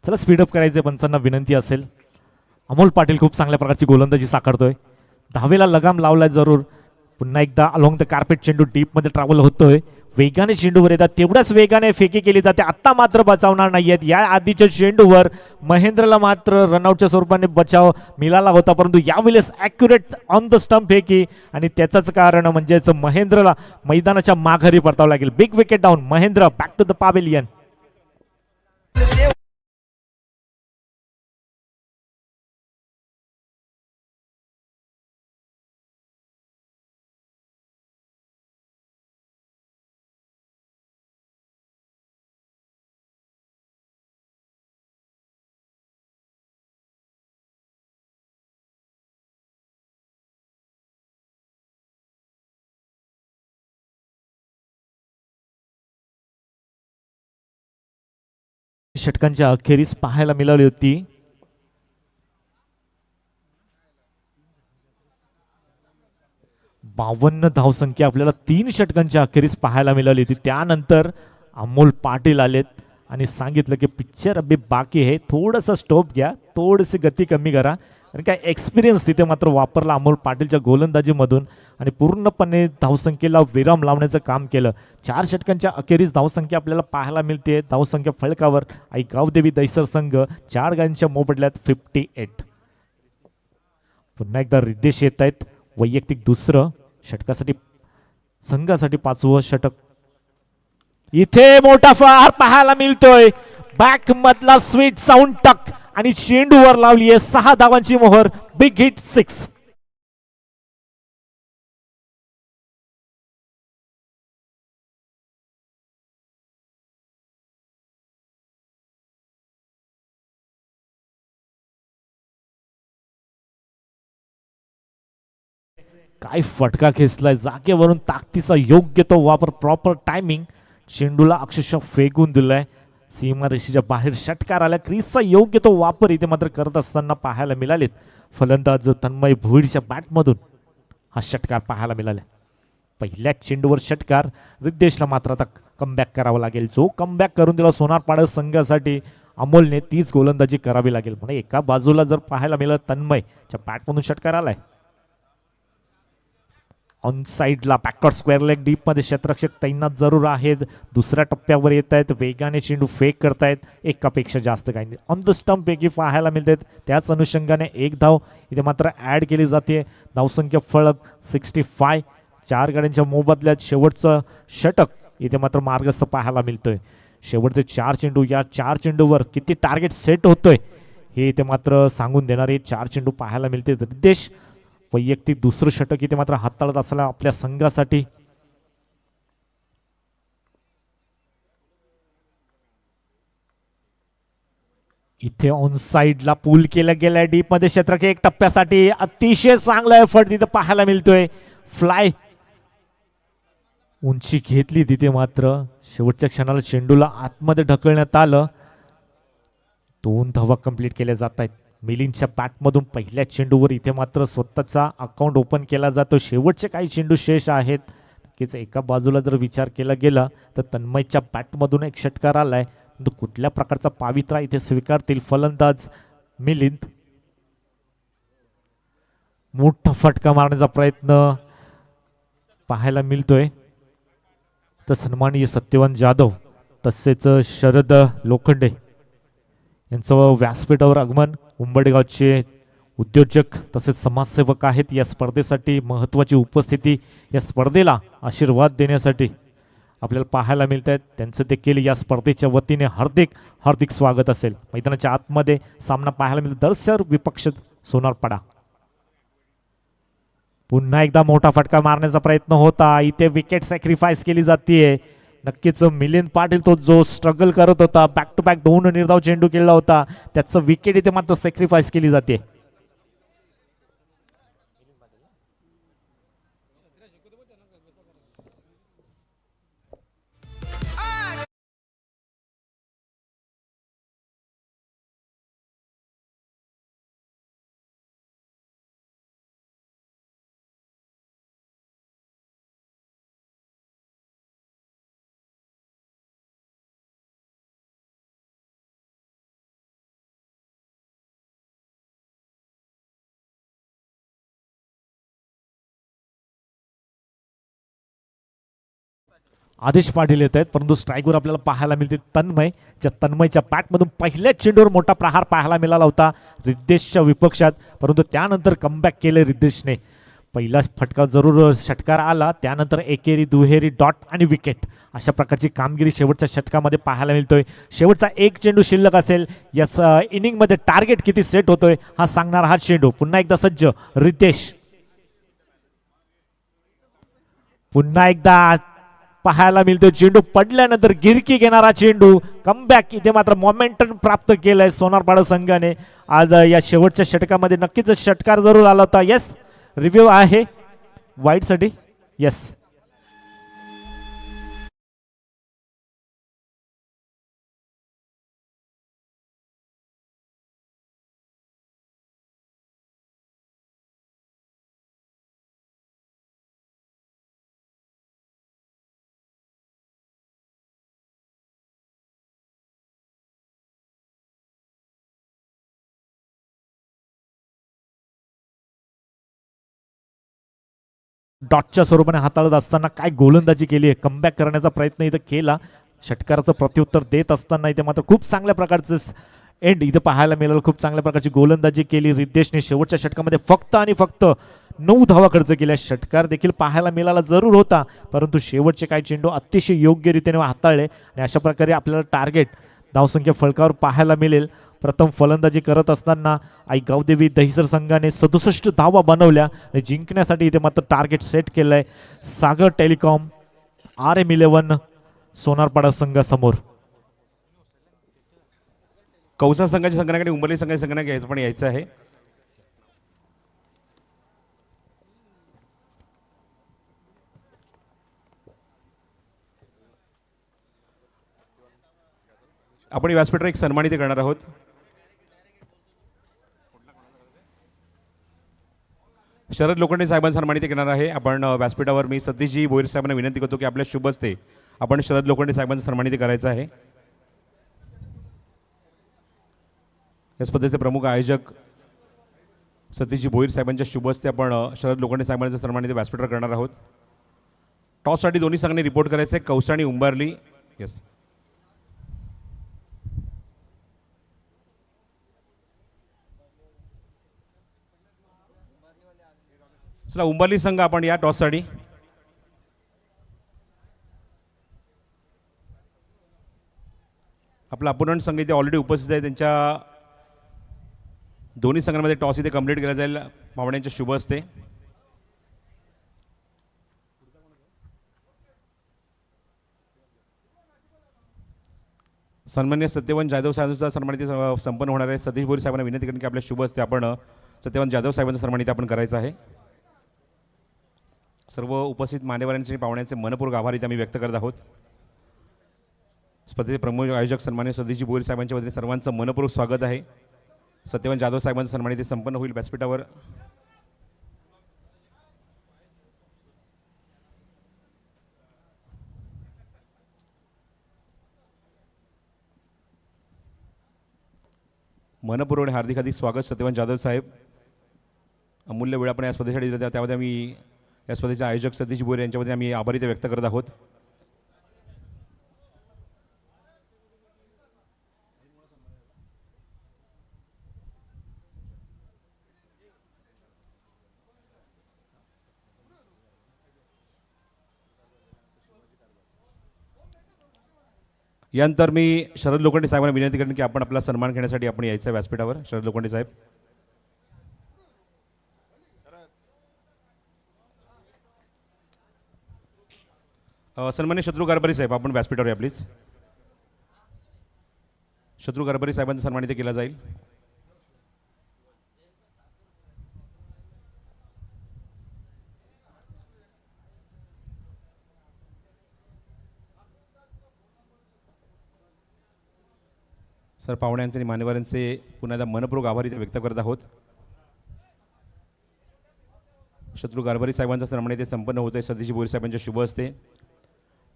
चला स्पीडअप करायचं. पंचांना विनंती असेल. अमोल पाटील खूप चांगल्या प्रकारची गोलंदाजी साकारतोय. धावेला लगाम लावलाय जरूर. पुन्हा एकदा अलोंग द कार्पेट चेंडू डीप मध्ये ट्रॅव्हल होतोय. वेगाने चेंडूवर येतात. तेवढ्याच वेगाने फेकी केली जाते. आता मात्र बचावणार नाहीयेत. या आधीच्या चेंडूवर महेंद्रला मात्र रनआउटच्या स्वरूपाने बचाव मिळाला होता परंतु यावेळेस ॲक्युरेट ऑन द स्टंप फेकी आणि त्याचंच कारण म्हणजेच महेंद्रला मैदानाच्या माघारी परतावं लागेल. Big wicket down. Mahendra back to the pavilion. षटकांच्या अखेरीस पाहायला मिळाली होती. बावन्न धावसंख्या आपल्याला 3 षटकांच्या अखेरीस पाहायला मिळाली होती. त्यानंतर अमोल पाटील आलेत आणि सांगितलं की पिक्चर अभी बाकी है, थोडंसं स्टॉप घ्या, थोडीशी गती कमी करा. आणि काय एक्सपिरियन्स तिथे मात्र वापरला अमोल पाटीलच्या गोलंदाजीमधून आणि पूर्णपणे धावसंख्येला विराम लावण्याचं काम केलं. 4 षटकांच्या अखेरीस धावसंख्या आपल्याला पाहायला मिळते. धावसंख्या फळकावर आई गावदेवी दैसर संघ 4 गांच्या मोबदल्यात 58. पुन्हा एकदा रिद्धेश येत आहेत. वैयक्तिक दुसरं षटकासाठी संघासाठी 5वं षटक. इथे मोठा फार पाहायला मिळतोय. बॅक मधला स्वीट साऊंड टक आणि चेंडूवर लावली आहे 6 धावांची मोहर. Big hit 6. काय फटका खेचलाय. जागेवरून ताकदीचा योग्य तो वापर. Proper timing. चेंडूला अक्षरशः फेकून दिलाय. सीमारेषेच्या बाहेर षटकार आला. क्रीजचा योग्य तो वापर इथे मात्र करत असताना पाहायला मिळालेत. फलंदाज तन्मय भोईरच्या बॅटमधून हा षटकार पाहायला मिळाला. पहिल्याच चेंडूवर षटकार. रिद्धेशला मात्र आता कमबॅक करावा लागेल. जो कमबॅक करून दिला सोनारपाडा संघासाठी अमोलने तीच गोलंदाजी करावी लागेल. म्हणजे एका बाजूला जर पाहायला मिळालं तन्मयच्या बॅटमधून षटकार आलाय. ऑन साईडला बॅकवर्ड स्क्वेअर लेग डीप मध्ये क्षेत्ररक्षक तैनात जरूर आहेत. दुसऱ्या टप्प्यावर येत आहेत. वेगाने चेंडू फेक करतायत. एकापेक्षा जास्त काही नाही ऑन द स्टंप पैकी पाहायला मिळतात. त्याच अनुषंगाने एक धाव इथे मात्र ऍड केली जाते. धावसंख्या फलक 65. 4 गाड्यांच्या मोबदल्यात शेवटचं षटक इथे मात्र मार्गस्थ पाहायला मिळतोय. शेवटचे 4 चेंडू, या 4 चेंडूवर किती टार्गेट सेट होतोय हे इथे मात्र सांगून देणारे 4 चेंडू पाहायला मिळते. रिद्धेश वैयक्तिक दुसरं षटक इथे मात्र हाताळत असलेला आपल्या संघासाठी. इथे ऑन साइडला पूल केलं गेलंय डीप मध्ये क्षेत्ररक्षक एक टप्प्यासाठी. अतिशय चांगला एफर्ट तिथे पाहायला मिळतोय. फ्लाय उंची घेतली तिथे मात्र शेवटच्या क्षणाला चेंडूला आतमध्ये ढकलण्यात आलं. 2 धावा कंप्लीट केल्या जात आहेत. मिलिंदच्या बॅटमधून पहिल्या चेंडूवर इथे मात्र स्वतःचा अकाउंट ओपन केला जातो. शेवटचे काही चेंडू शेष आहेत. नक्कीच एका बाजूला जर विचार केला गेला तर तन्मयच्या बॅटमधून एक षटकार आलाय. कुठल्या प्रकारचा पावित्रा इथे स्वीकारतील फलंदाज मिलिंद. मोठा फटका मारण्याचा प्रयत्न पाहायला मिळतोय. तर सन्माननीय सत्यवान जाधव तसेच शरद लोखंडे यांचं व्यासपीठावर आगमन. उंबरगावचे उद्योजक तसेच समाजसेवक आहेत. या स्पर्धेसाठी महत्त्वाची उपस्थिती, या स्पर्धेला आशीर्वाद देण्यासाठी आपल्याला पाहायला मिळत आहेत. त्यांचं देखील या स्पर्धेच्या वतीने हार्दिक हार्दिक स्वागत असेल. मैदानाच्या आतमध्ये सामना पाहायला मिळतो. दर्शक विपक्ष सोनारपाडा. पुन्हा एकदा मोठा फटका मारण्याचा प्रयत्न होता. इथे विकेट सॅक्रिफाईस केली जाते. नक्कीच मिलिंद पाटील तो जो स्ट्रगल करत होता, बॅक टू बॅक 2 निर्धाव चेंडू केला होता, त्याचं विकेट इथे मात्र सॅक्रिफाईस केली जाते. आदेश पाटील येत आहेत, परंतु स्ट्राईकवर आपल्याला पाहायला मिळते तन्मय. तन्मयच्या बॅटमधून पहिल्याच चेंडूवर मोठा प्रहार पाहायला मिळाला होता रिद्धेशच्या विपक्षात, परंतु त्यानंतर कमबॅक केले रिद्धेशने. पहिला फटका जरूर षटकार आला, त्यानंतर एकेरी दुहेरी डॉट आणि विकेट अशा प्रकारची कामगिरी शेवटच्या षटकामध्ये पाहायला मिळतोय. शेवटचा एक चेंडू शिल्लक असेल. या इनिंगमध्ये टार्गेट किती सेट होतोय हा सांगणारा हा चेंडू. पुन्हा एकदा सज्ज रिद्धेश. पुन्हा एकदा पाहायला मिळतो चेंडू पडल्यानंतर गिरकी घेणारा चेंडू. कमबॅक इथे मात्र मोमेंटम प्राप्त केलंय सोनारपाडा संघाने. आज या शेवटच्या षटकामध्ये नक्कीच षटकार जरूर आला होता. येस, रिव्ह्यू आहे वाईट साठी. येस, डॉटच्या स्वरूपाने हाताळत असताना काय गोलंदाजी केली आहे. कमबॅक करण्याचा प्रयत्न इथं केला. षटकाराचं प्रत्युत्तर देत असताना इथे मात्र खूप चांगल्या प्रकारचं एंड इथं पाहायला मिळालं. खूप चांगल्या प्रकारची गोलंदाजी केली रिद्धेशने. शेवटच्या षटकामध्ये फक्त आणि फक्त 9 धावा खर्च केल्या. षटकार देखील पाहायला मिळाला जरूर होता, परंतु शेवटचे काही चेंडू अतिशय योग्य रीतीने हाताळले आणि अशा प्रकारे आपल्याला टार्गेट धावसंख्या फलकावर पाहायला मिळेल. प्रथम फलंदाजी करत असताना आई गावदेवी दहिसर संघाने 67 धावा बनवल्या आणि जिंकण्यासाठी इथे मात्र टार्गेट सेट केलंय. सागर टेलिकॉम RM11 सोनारपाडा संघासमोर. कौसा संघाच्या संघाकडे उंबरली संघाच्या संघाने घ्यायचं पण यायचं आहे. आपण व्यासपीठावर एक सन्मानित करणार आहोत. शरद लोखंडे साहेबांना सन्मानित करणार आहे. आपण व्यासपीठावर मी सतीशजी भोईर साहेबांना विनंती करतो की आपल्या शुभ हस्ते आपण शरद लोखंडे साहेबांना सन्मानित करायचं आहे. या स्पर्धेचे प्रमुख आयोजक सतीशजी भोईर साहेबांच्या शुभ हस्ते आपण शरद लोखंडे साहेबांचा सन्मानित व्यासपीठावर करणार आहोत. टॉससाठी दोन्ही संघांनी रिपोर्ट करायचं आहे, कौसा आणि उंबारली. येस, चला उंबारली संघ आपण या टॉससाठी. आपला अपोनंट संघ इथे ऑलरेडी उपस्थित आहे. त्यांच्या दोन्ही संघांमध्ये टॉस इथे कंप्लीट केला जाईल पाहुण्यांच्या शुभ हस्ते. सन्मान्य सत्यवान जाधव साहेबांचा सन्मानित संपन्न होणार आहे. सतीश भोईर साहेबांना विनंती करेन की आपल्या शुभ हस्ते आपण सत्यवान जाधव साहेबांचा सन्मानित आपण करायचं आहे. सर्व उपस्थित मान्यवरांचे आणि पाहुण्यांचे मनपूर्वक आभार इथे आम्ही व्यक्त करत आहोत. स्पर्धेचे प्रमुख आयोजक सन्मान्य सतीशजी भोईर साहेबांच्या वतीने सर्वांचं मनपूर्वक स्वागत आहे. सत्यवान जाधव साहेबांचं सन्मानित संपन्न होईल व्यासपीठावर. मनपूर्वक हार्दिक हार्दिक स्वागत सत्यवान जाधव साहेब. अमूल्य वेळ आपण या स्पर्धेसाठी दिला त्यामध्ये आम्ही या स्पर्धेचे आयोजक सतीश भोईर यांच्या वतीने आम्ही आभारी व्यक्त करत आहोत. यानंतर मी शरद लोखंडे साहेबांना विनंती करेन की आपण आपला सन्मान घेण्यासाठी आपण यायचं व्यासपीठावर. शरद लोखंडे साहेब. सन्मान्य शत्रू कारभारी साहेब आपण व्यासपीठावर या प्लीज. शत्रू कारभारी साहेबांचा सन्मान इथे केला जाईल. सर पाहुण्यांचे आणि मान्यवरांचे पुन्हा एकदा मनपूर्वक आभार इथे व्यक्त करत आहोत. शत्रू कारभारी साहेबांचा सन्मान इथे संपन्न होत आहे सतीश भोईर साहेबांच्या शुभ हस्ते.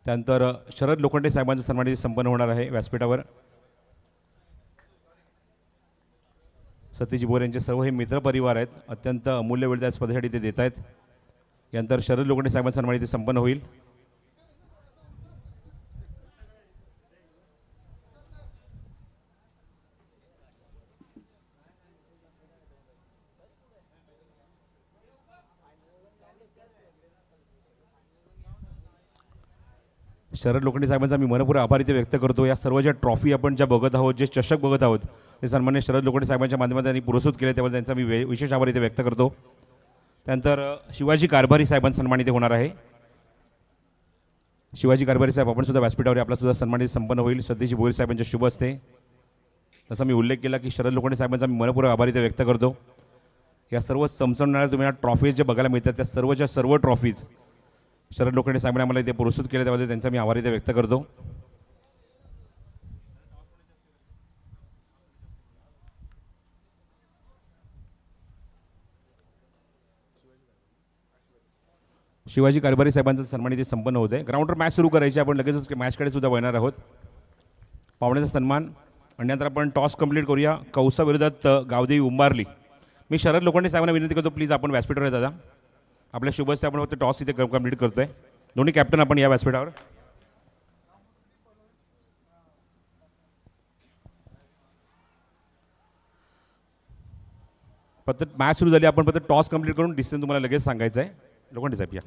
त्यानंतर शरद लोखंडे साहेबांचा सन्मान इथे संपन्न होणार आहे व्यासपीठावर. सतीश भोईर यांचे सर्व हे मित्रपरिवार आहेत. अत्यंत अमूल्य वेळ त्या स्पर्धेसाठी ते देत आहेत. यानंतर शरद लोखंडे साहेबांचा सन्मान इथे संपन्न होईल. शरद लोखंडे साहेबांचा मी मनपूर्वक आभार इथे व्यक्त करतो. या सर्व ज्या ट्रॉफी आपण ज्या बघत आहोत, जे चषक बघत आहोत, ते सन्मान्य शरद लोखंडे साहेबांच्या माध्यमातून त्यांनी पुरस्कृत केले, त्याबद्दल त्यांचा मी विशेष आभार इथे व्यक्त करतो. त्यानंतर शिवाजी कारभारी साहेबांचा सन्मान इथे होणार आहे. शिवाजी कारभारी साहेब आपण सुद्धा व्यासपीठावर आपला सुद्धा सन्मान संपन्न होईल सतीश भोईर साहेबांच्या शुभ हस्ते. जसं मी उल्लेख केला की शरद लोखंडे साहेबांचा मी मनपूर्वक आभार इथे व्यक्त करतो. या सर्व चमचमणाऱ्या तुम्हाला ट्रॉफीज जे बघायला मिळतात त्या सर्वच्या सर्व ट्रॉफीज शरद लोखंडे साहेबांनी आम्हाला इथे पुरस्कृत केले, त्याबद्दल त्यांचा मी आभार इथे व्यक्त करतो. शिवाजी कारभारी साहेबांचा सन्मान इथे संपन्न होत आहे. ग्राउंडवर मॅच सुरू करायची, आपण लगेचच मॅचकडे सुद्धा वळणार आहोत. पाहुण्याचा सन्मान आणि नंतर आपण टॉस कंप्लीट करूया. कौसा विरोधात गावदेवी उंबारली. मी शरद लोखंडे साहेबांना विनंती करतो प्लीज आपण व्यासपीठावर आहे दादा. आपल्या शुभ हस्ते आपण फक्त टॉस इथे कंप्लीट करतोय. दोन्ही कॅप्टन आपण या व्यासपीठावर. फक्त मॅच सुरू झाली, आपण फक्त टॉस कंप्लीट करून डिसिजन तुम्हाला लगेच सांगायचं आहे. लोखंडे साहेब या.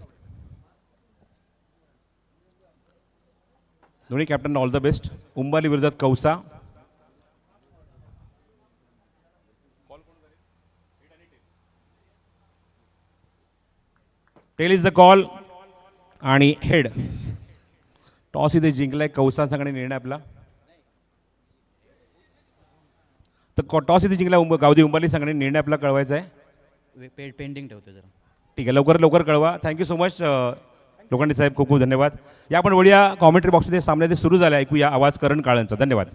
दोन्ही captain all the best. Umbarli विरोधात Kausa. Tail is the call आणि हेड. टॉस इथे जिंकलाय कौसा संघाने निर्णय आपला. तर टॉस इथे जिंकला गावदेवी उंबारली संघाने निर्णय आपला कळवायचा आहे. पेंडिंग ठेवतो जरा. ठीक आहे, लवकर लवकर कळवा. थँक्यू सो मच लोखंडे साहेब, खूप खूप धन्यवाद. या आपण वळूया कॉमेंट्री बॉक्समध्ये सामने ते सुरू झाले. ऐकूया आवाज करण काळांचा. धन्यवाद.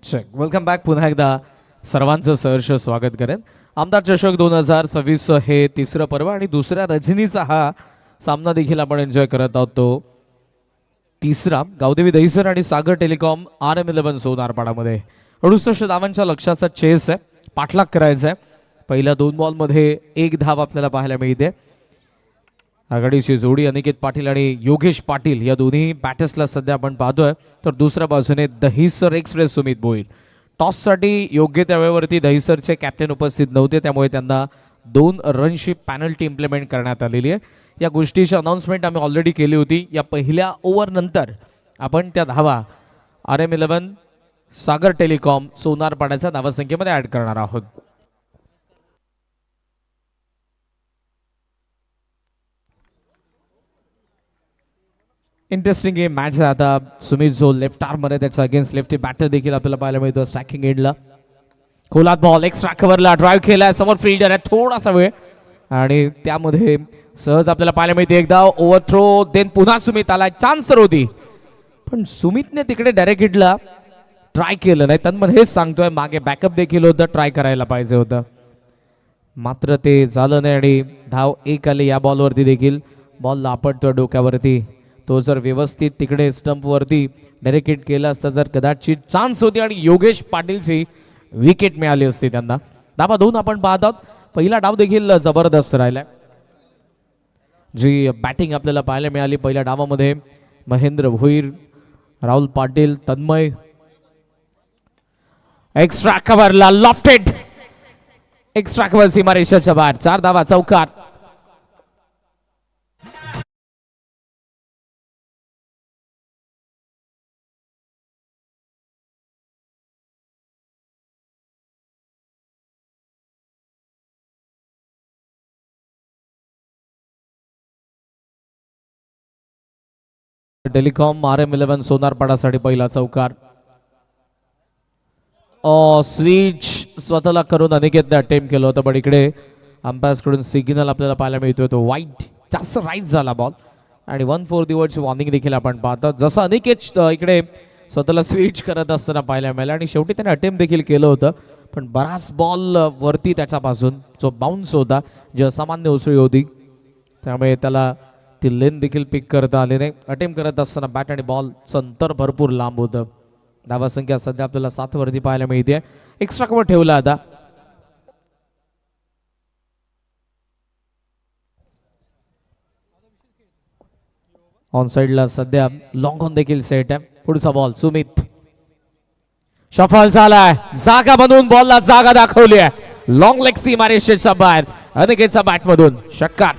चेक. Welcome back. पुन्हा एकदा सर्वांचं सहर्ष स्वागत करेन. आमदार चषक 2026 हे तिसरं पर्व आणि दुसऱ्या रजनीचा हा सामना देखील आपण एन्जॉय करत आहोत. तो तिसरा गावदेवी दहिसर आणि सागर टेलिकॉम RM11 सोनारपाडामध्ये 68 धावांच्या लक्ष्याचा चेस आहे. पाठलाग करायचा आहे. पहिल्या 2 बॉलमध्ये 1 धाव आपल्याला पाहायला मिळते. आघाडीची जोडी अनिकेत पाटील आणि योगेश पाटील या दोन्ही बॅटर्सला सध्या आपण पाहतोय. तर दुसऱ्या बाजूने दहिसर एक्सप्रेस सुमित भोईर. टॉससाठी योग्य त्या वेळेवरती दहिसरचे कॅप्टन उपस्थित नव्हते, त्यामुळे त्यांना 2 रनची पॅनल्टी इम्प्लिमेंट करण्यात आलेली आहे. या गोष्टीची अनाउन्समेंट आम्ही ऑलरेडी केली होती. या पहिल्या ओव्हरनंतर आपण त्या धावा RM11 सागर टेलिकॉम सोनारपाड्याच्या धावसंख्येमध्ये ऍड करणार आहोत. इंटरेस्टिंग गेम मॅच आहे. आता सुमित जो लेफ्ट आर्म मध्ये त्याचा अगेन्स्ट लेफ्टी बॅटर देखील आपल्याला पाहायला मिळतो. स्ट्रायकिंग एंडला खोलात बॉल एक्स्ट्रा कव्हरला ड्राईव्ह केला. समोर फिल्डर आहे, थोडासा वेळ आणि त्यामध्ये सहज आपल्याला पाहायला मिळते एकदा ओव्हर थ्रो. देन पुन्हा सुमित आला. चान्स तर होती पण सुमितने तिकडे डायरेक्ट हिटला ट्राय केलं नाही. तन्मन हेच सांगतोय मागे बॅकअप देखील होतं, ट्राय करायला पाहिजे होतं, मात्र ते झालं नाही आणि धाव 1 आले. या बॉलवरती देखील बॉल आपटतो डोक्यावरती. तो जर व्यवस्थित तिकडे स्टंपवरती डायरेक्ट हिट केला असता तर कदाचित चान्स होती आणि योगेश पाटीलची विकेट मिळाली असती त्यांना. धावा 2 आपण पाहत आहोत. पहिला डाव देखील जबरदस्त राहिलाय. जी बॅटिंग आपल्याला पाहायला मिळाली पहिल्या डावामध्ये महेंद्र भोईर, राहुल पाटील, तन्मय. एक्स्ट्रा कव्हरला लॉफ्टेड, एक्स्ट्रा कव्हर सीमारेषेच्या बाहेर. 4 धावा चौकार. टेलिकॉम RM11 सोनारपाडासाठी पहिला चौकार. स्विच स्वतःला करून अनिकेतने अटेम्प्ट केलं होतं, पण इकडे अंपायर्स कडून सिग्नल आपल्याला पाहायला मिळतोय तो वाईट. जास्त राईट झाला बॉल आणि 1 4 वरची वॉर्निंग देखील आपण पाहतो. जसं अनिकेत इकडे स्वतःला स्विच करत असताना पाहायला मिळालं आणि शेवटी त्याने अटेम्प्ट देखील केलं होतं, पण बराच बॉल वरती त्याच्यापासून जो बाउन्स होता, जी असामान्य उसळी होती, त्यामुळे त्याला ती लेन देखील पिक करता आली नाही. अटेम्प्ट करत असताना बॅट आणि बॉलचं अंतर भरपूर लांब होतं. धावा संख्या सध्या आपल्याला 7 वरती पाहायला मिळते. एक्स्ट्रा कव्हर ठेवला आता. ऑन साइडला सध्या लॉंग ऑन देखील सेट आहे. पुढचा बॉल सुमित शफल झालाय. जागा बनवून बॉलला जागा दाखवली आहे. लॉंग लेग सीमारेषेच्या बाहेर अनिकेतचा बॅट मधून षटकार.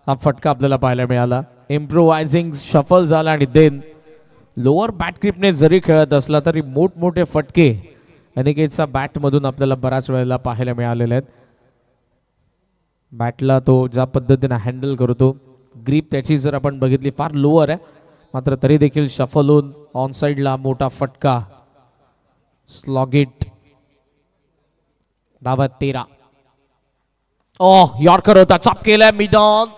हा फटका आपल्याला पाहायला मिळाला. इम्प्रोवायझिंग शफल झाला आणि देन लोअर बॅट ग्रिपने जरी खेळत असला तरी मोठमोठे फटके अनिकेतचा बॅट मधून आपल्याला बऱ्याच वेळेला पाहायला मिळालेले आहेत. बॅटला तो ज्या पद्धतीने हँडल करतो, ग्रीप त्याची जर आपण बघितली फार लोअर आहे, मात्र तरी देखील शफल होऊन ऑन साइडला मोठा फटका. स्लॉगिट. धावा 13. यॉर्कर होता, चॉप केलाय मिड ऑन.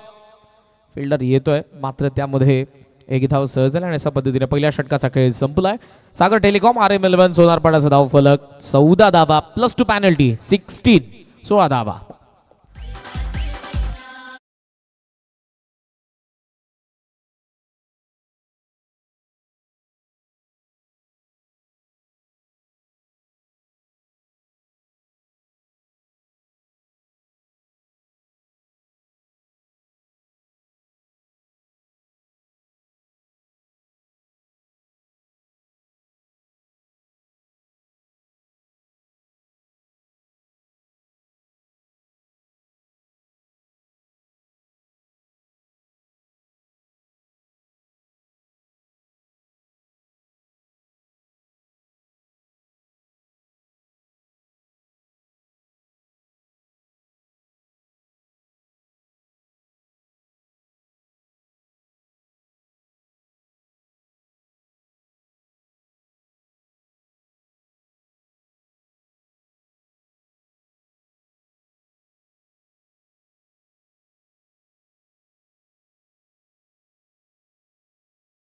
फिल्डर येतोय मात्र त्यामध्ये 1 धाव सहज झाला आणि अशा पद्धतीने पहिल्या षटकाचा खेळ संपलाय. सागर टेलिकॉम RM11 सोनारपाडाचा धाव फलक 14 धावा +2 पॅनल्टी 16 धावा.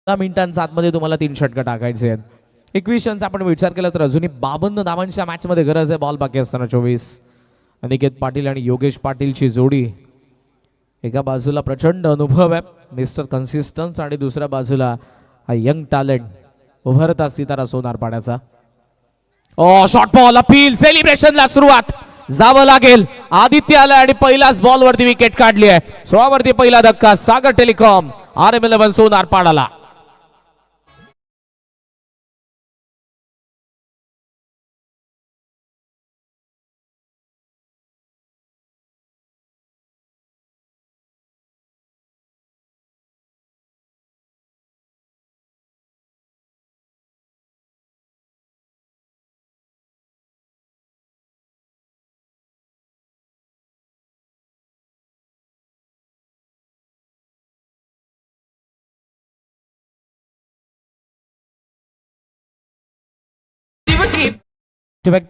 मिनिटांचा आतमध्ये तुम्हाला 3 षटकं टाकायचे आहेत. 21 रन्स आपण विचार केला तर अजूनही 52 धावांच्या मॅचमध्ये गरज आहे. बॉल बाकी असताना 24. अनिकेत पाटील आणि योगेश पाटीलची जोडी. एका बाजूला प्रचंड अनुभव आहे मिस्टर कन्सिस्टन्स आणि दुसऱ्या बाजूला हा यंग टॅलेंट उभरता सितारा सोनार पाड्याचा. शॉर्ट बॉल अपील सेलिब्रेशनला सुरुवात जावं लागेल. आदित्य आला आणि पहिलाच बॉल वरती विकेट काढली आहे. 16 वरती पहिला धक्का सागर टेलिकॉम RM11 सोनार पाडाला.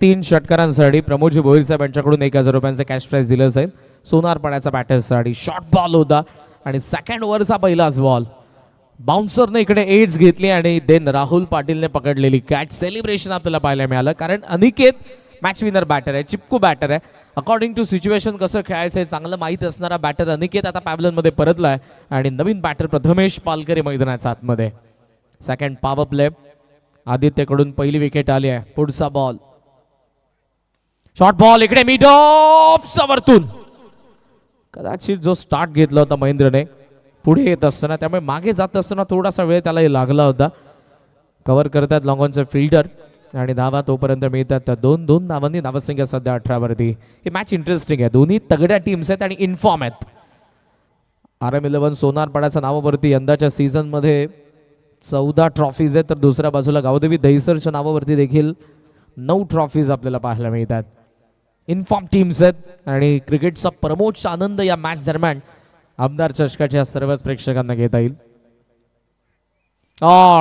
तीन षटकारांसाठी प्रमोदजी भोईर साहेब यांच्याकडून 1000 रुपयांचं कॅश प्राइज दिलं जाईल. सोनार पाड्याचा बॅटर्ससाठी शॉर्ट बॉल होता आणि सेकंड ओव्हरचा पहिलाच बॉल. बाउन्सरने इकडे एड्स घेतली आणि देन राहुल पाटीलने पकडलेली कॅच. सेलिब्रेशन आपल्याला पाहायला मिळालं कारण अनिकेत मॅच विनर बॅटर आहे, चिपकू बॅटर आहे. अकॉर्डिंग टू सिच्युएशन कसं खेळायचं आहे चांगलं माहीत असणारा बॅटर अनिकेत आता पॅव्हलियनमध्ये परतलाय आणि नवीन बॅटर प्रथमेश पालकरी मैदानाच्या आतमध्ये. Second power play. आदित्यकडून पहिली विकेट आली आहे. पुढचा बॉल शॉर्ट बॉल इकडे मिड ऑफ वरतून. कदाचित जो स्टार्ट घेतला होता महेंद्रने पुढे येत असताना त्यामुळे मागे जात असताना थोडासा वेळ त्याला लागला होता. कव्हर करतात लॉंगॉनचे फिल्डर आणि धावा तोपर्यंत मिळतात. 2 धावांनी धावसंख्या सध्या 18 वरती. ही मॅच इंटरेस्टिंग आहे. दोन्ही तगड्या टीम्स आहेत आणि इन्फॉर्म आहेत. RM11 सोनारपाड्याच्या नावावरती यंदाच्या सीझन मध्ये 14 ट्रॉफीज आहेत तर दुसऱ्या बाजूला गावदेवी दहिसरच्या नावावरती देखील 9 ट्रॉफीज आपल्याला पाहायला मिळतात. इन्फॉर्म टीम्स आहेत आणि क्रिकेटचा परमोच्च आनंद या मॅच दरम्यान आमदार चषकाच्या सर्वच प्रेक्षकांना घेता येईल.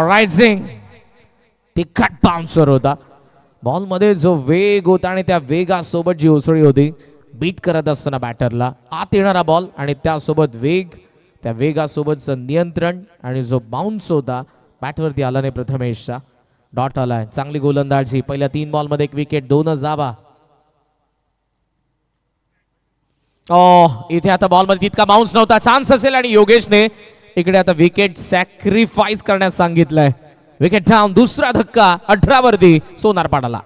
रायझिंग तिखट बाउन्सर होता. बॉलमध्ये जो वेग होता आणि त्या वेगासोबत जी उसळी होती बीट करत असताना बॅटरला आत येणारा बॉल आणि त्यासोबत वेग, त्या वेगासोबतचं नियंत्रण आणि जो बाउन्स होता बॅटवरती आला नाही. प्रथमेशचा डॉट आलाय. चांगली गोलंदाजी. पहिल्या 3 बॉलमध्ये 1 विकेट 2च धावा. इथे आता बॉलमध्ये तितका बाउन्स नव्हता. चान्स असेल आणि योगेशने इकडे आता विकेट सॅक्रिफाईस करण्यास सांगितलंय. Wicket down. दुसरा धक्का 18 वरती सोनार पाडाला.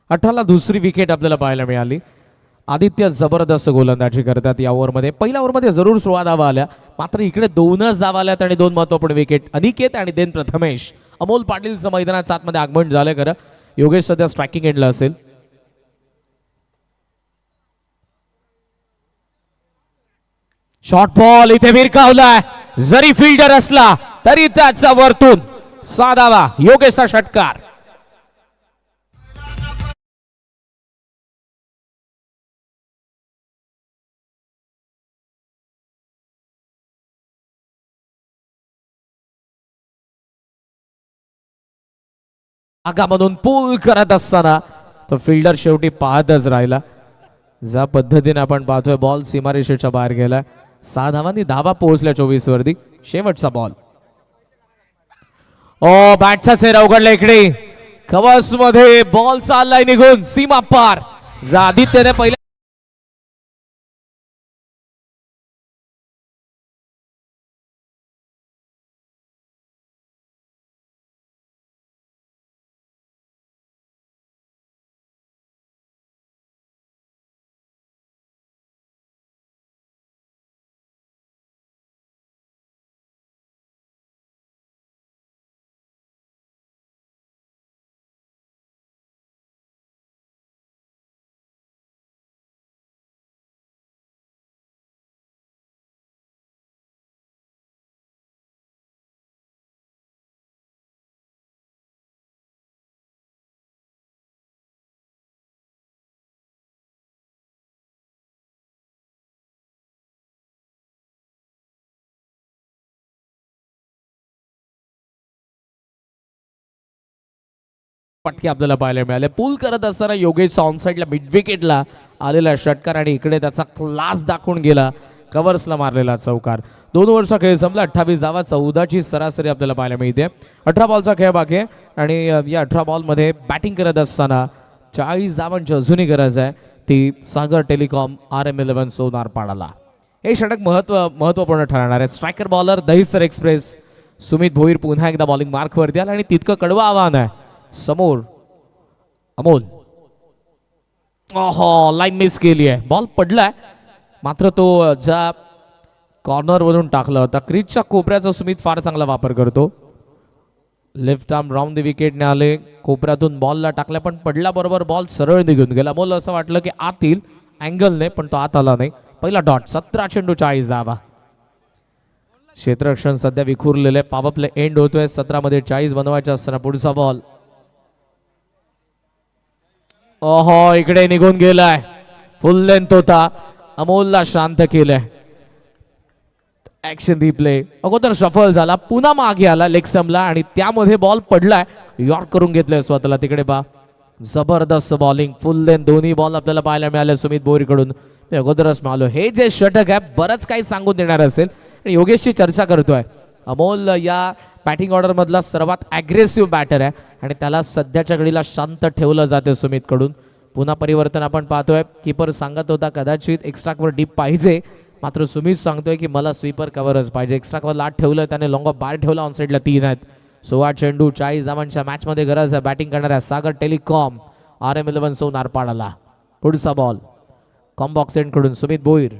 अठराला दुसरी विकेट आपल्याला पाहायला मिळाली. आदित्य जबरदस्त गोलंदाजी करतात या ओव्हरमध्ये. पहिल्या ओव्हरमध्ये जरूर 16 धावा आल्या मात्र इकडे 2च धावा आल्यात आणि 2 महत्त्वपूर्ण विकेट. अनिकेत आणि देन प्रथमेश. अमोल पाटीलचं मैदानाच्या आतमध्ये आगमन झालंय. खरं योगेश सध्या स्ट्रायकिंग एंडला असेल. शॉर्ट बॉल इथे विरकावलाय. जरी फिल्डर असला तरी त्याचा वरतून 6 धावा. योगेशचा षटकार. आगामधून पूल करत असताना तो फिल्डर शेवटी पाहतच राहिला. ज्या पद्धतीने आपण पाहतोय बॉल सीमारेषेच्या बाहेर गेला. 6 धावांनी धावा पोहोचल्या 24 वरती. शेवटचा बॉल. बॅटचा चेहरा उघडला इकडे. कवच मध्ये बॉल चाललाय निघून सीमा पार. आदित्यने पहिल्या पटके आपल्याला पाहायला मिळाले. पूल करत असताना योगेशचा ऑनसाईडला मिड विकेटला आलेला षटकार आणि इकडे त्याचा क्लास दाखवून गेला, कव्हर्सला मारलेला चौकार. 2 ओव्हरचा खेळ संपला. 28 धावा, 14ची सरासरी आपल्याला पाहायला मिळते. 18 बॉलचा खेळ बाकी आहे आणि या 18 बॉलमध्ये बॅटिंग करत असताना 40 धावांची अजूनही गरज आहे. ती सागर टेलिकॉम RM11 सोनारपाडाला. हे षटक महत्वपूर्ण ठरणार आहे. Striker bowler Dahisar express Sumit Bhoir पुन्हा एकदा बॉलिंग मार्कवरती आला आणि तितकं कडवं आव्हान आहे समोर. अमोल लाईन मिस केली आहे. बॉल पडलाय मात्र तो ज्या कॉर्नरवरून टाकला होता. क्रीजच्या कोपऱ्याचा सुमित फार चांगला वापर करतो. लेफ्ट आर्म राऊंड द विकेटने आले, कोपऱ्यातून बॉलला टाकला पण पडला बरोबर बॉल सरळ निघून गेला. अमोल असं वाटलं की आत येईल अँगलने पण तो आत आला नाही. पहिला डॉट. 17 चेंडू 40 धावा. क्षेत्ररक्षण सध्या विखुरलेले. पॉवर प्ले एंड होतोय. 17 मध्ये 40 बनवायचे असताना पुढचा बॉल इकडे निघून गेलाय. फुल लेंथ होता. अमोलला शांत केलंय. Action replay. अगोदर सफल झाला, पुन्हा मागे आला लेग स्टंपला आणि त्यामध्ये बॉल पडलाय. यॉर्क करून घेतलंय स्वतःला. तिकडे पा जबरदस्त बॉलिंग. फुल लेंथ दोन्ही बॉल आपल्याला पाहायला मिळाले सुमित भोईरकडून. मी अगोदरच म्हणालो हे जे षटक आहे बरंच काही सांगून देणार असेल. योगेशची चर्चा करतोय. अमोल या बॅटिंग ऑर्डर मधला सर्वात अग्रेसिव्ह बॅटर आहे आणि त्याला सध्याच्या घडीला शांत ठेवलं जाते सुमित कडून. पुन्हा परिवर्तन आपण पाहतोय. कीपर सांगत होता कदाचित एक्स्ट्रा कव्हर डीप पाहिजे, मात्र सुमित सांगतोय की मला स्वीपर कव्हरच पाहिजे. एक्स्ट्रा कव्हर लाट ठेवलं त्याने, लॉंग ऑफ बाहेर ठेवला. ऑनसाईडला 3 आहेत. 16 चेंडू 40 धावांच्या मॅच मध्ये गरज आहे. बॅटिंग करणाऱ्या सागर टेलिकॉम RM11 सोनारपाडाला. पुढचा बॉल कॉम्बॉक्स एंड कडून सुमित भोईर.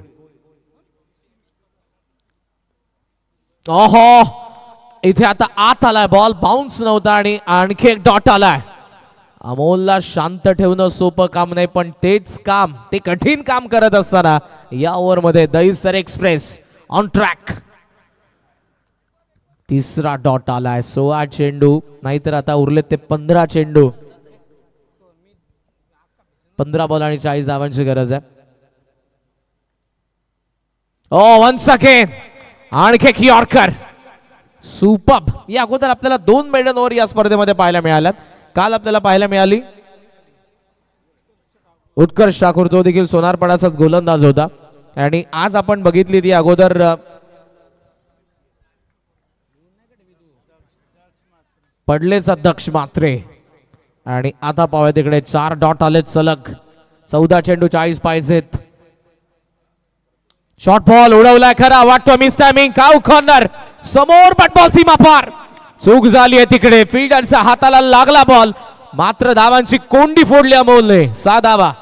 इथे आता आत आलाय बॉल. बाउन्स नव्हता आणि आणखी एक डॉट आलाय. अमोलला शांत ठेवणं सोपं काम नाही पण तेच काम, ते कठीण काम करत असताना या ओव्हर मध्ये दहिसर एक्सप्रेस ऑन ट्रॅक. तिसरा डॉट आलाय. 16 चेंडू नाहीतर आता उरले ते 15 चेंडू. 15 बॉल आणि 40 धावांची गरज आहे. वन्स अगेन आणखी एक यॉर्कर. सुपर्ब. या अगोदर आपल्याला 2 मेडन ओव्हर या स्पर्धेमध्ये पाहायला मिळाल्यात. काल आपल्याला पाहायला मिळाली उत्कर्ष ठाकूर, तो देखील सोनारपाडाचाच गोलंदाज होता. आणि आज आपण बघितली ती अगोदर पडलेचा दक्ष मात्रे आणि आता पाहूया तिकडे 4 डॉट आलेत सलग. 14 चेंडू 40 पाहिजेत. शॉर्ट बॉल उडवलाय खरा, वाटतो मिस टायमिंग. काऊ कॉर्नर समोर, बट बॉल सीमा पार. चूक झाली आहे तिकडे. फिल्डरच्या हाताला लागला बॉल, मात्र धावांची कोंडी फोडली अमोलने. 6 धावा.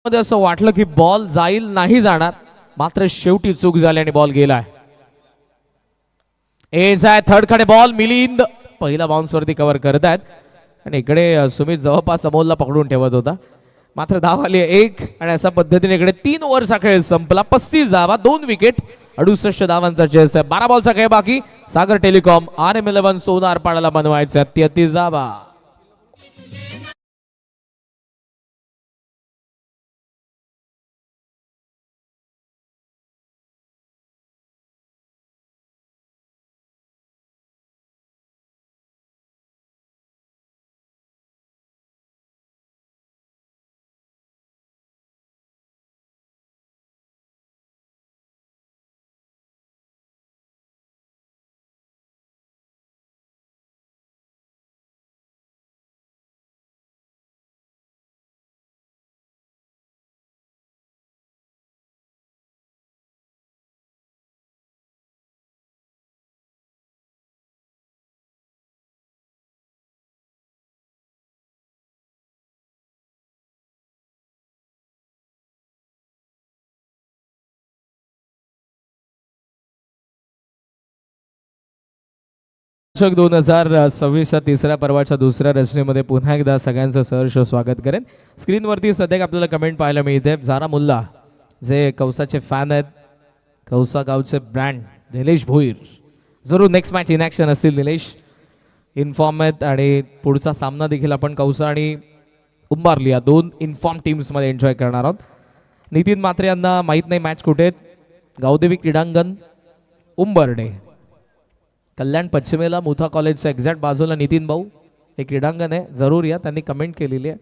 मध्ये असं वाटलं की बॉल जाईल, नाही जाणार, मात्र शेवटी चूक झाली आणि बॉल गेलाय. एज आहे थर्ड कडे बॉल. मिलिंद पहिला बाउन्स वरती कव्हर करत आहेत आणि इकडे सुमित जवळपास अमोलला पकडून ठेवत होता. मात्र धाव आली 1 आणि अशा पद्धतीने इकडे 3 ओव्हरचा खेळ संपला. 35 धावा, 2 विकेट, 68 धावांचा चेस आहे. 12 बॉलचा खेळ बाकी. सागर टेलिकॉम RM11 सोनारपाडाला बनवायचा 33 धावा. दर्शक 2026च्या तिसऱ्या पर्वाच्या दुसऱ्या रचनेमध्ये पुन्हा एकदा सगळ्यांचं सहर्ष स्वागत करेन. स्क्रीनवरती सध्या आपल्याला कमेंट पाहायला मिळते. झारा मुल्ला जे कौसाचे फॅन आहेत, कौसा गावचे ब्रँड निलेश भोईर जरूर नेक्स्ट मॅच इन ॲक्शन असतील. निलेश इन्फॉर्म आहेत आणि पुढचा सामना देखील आपण कौसा आणि उंबारली या दोन इन्फॉर्म टीम्समध्ये एन्जॉय करणार आहोत. नितीन म्हात्रे यांना माहीत नाही मॅच कुठे आहेत. गावदेवी क्रीडांगण उंबर्डे, कल्याण पश्चिमेला मुथा कॉलेजच्या एक्झॅक्ट बाजूला नितीन भाऊ हे क्रीडांगण आहे, जरूर या. त्यांनी कमेंट केलेली आहे.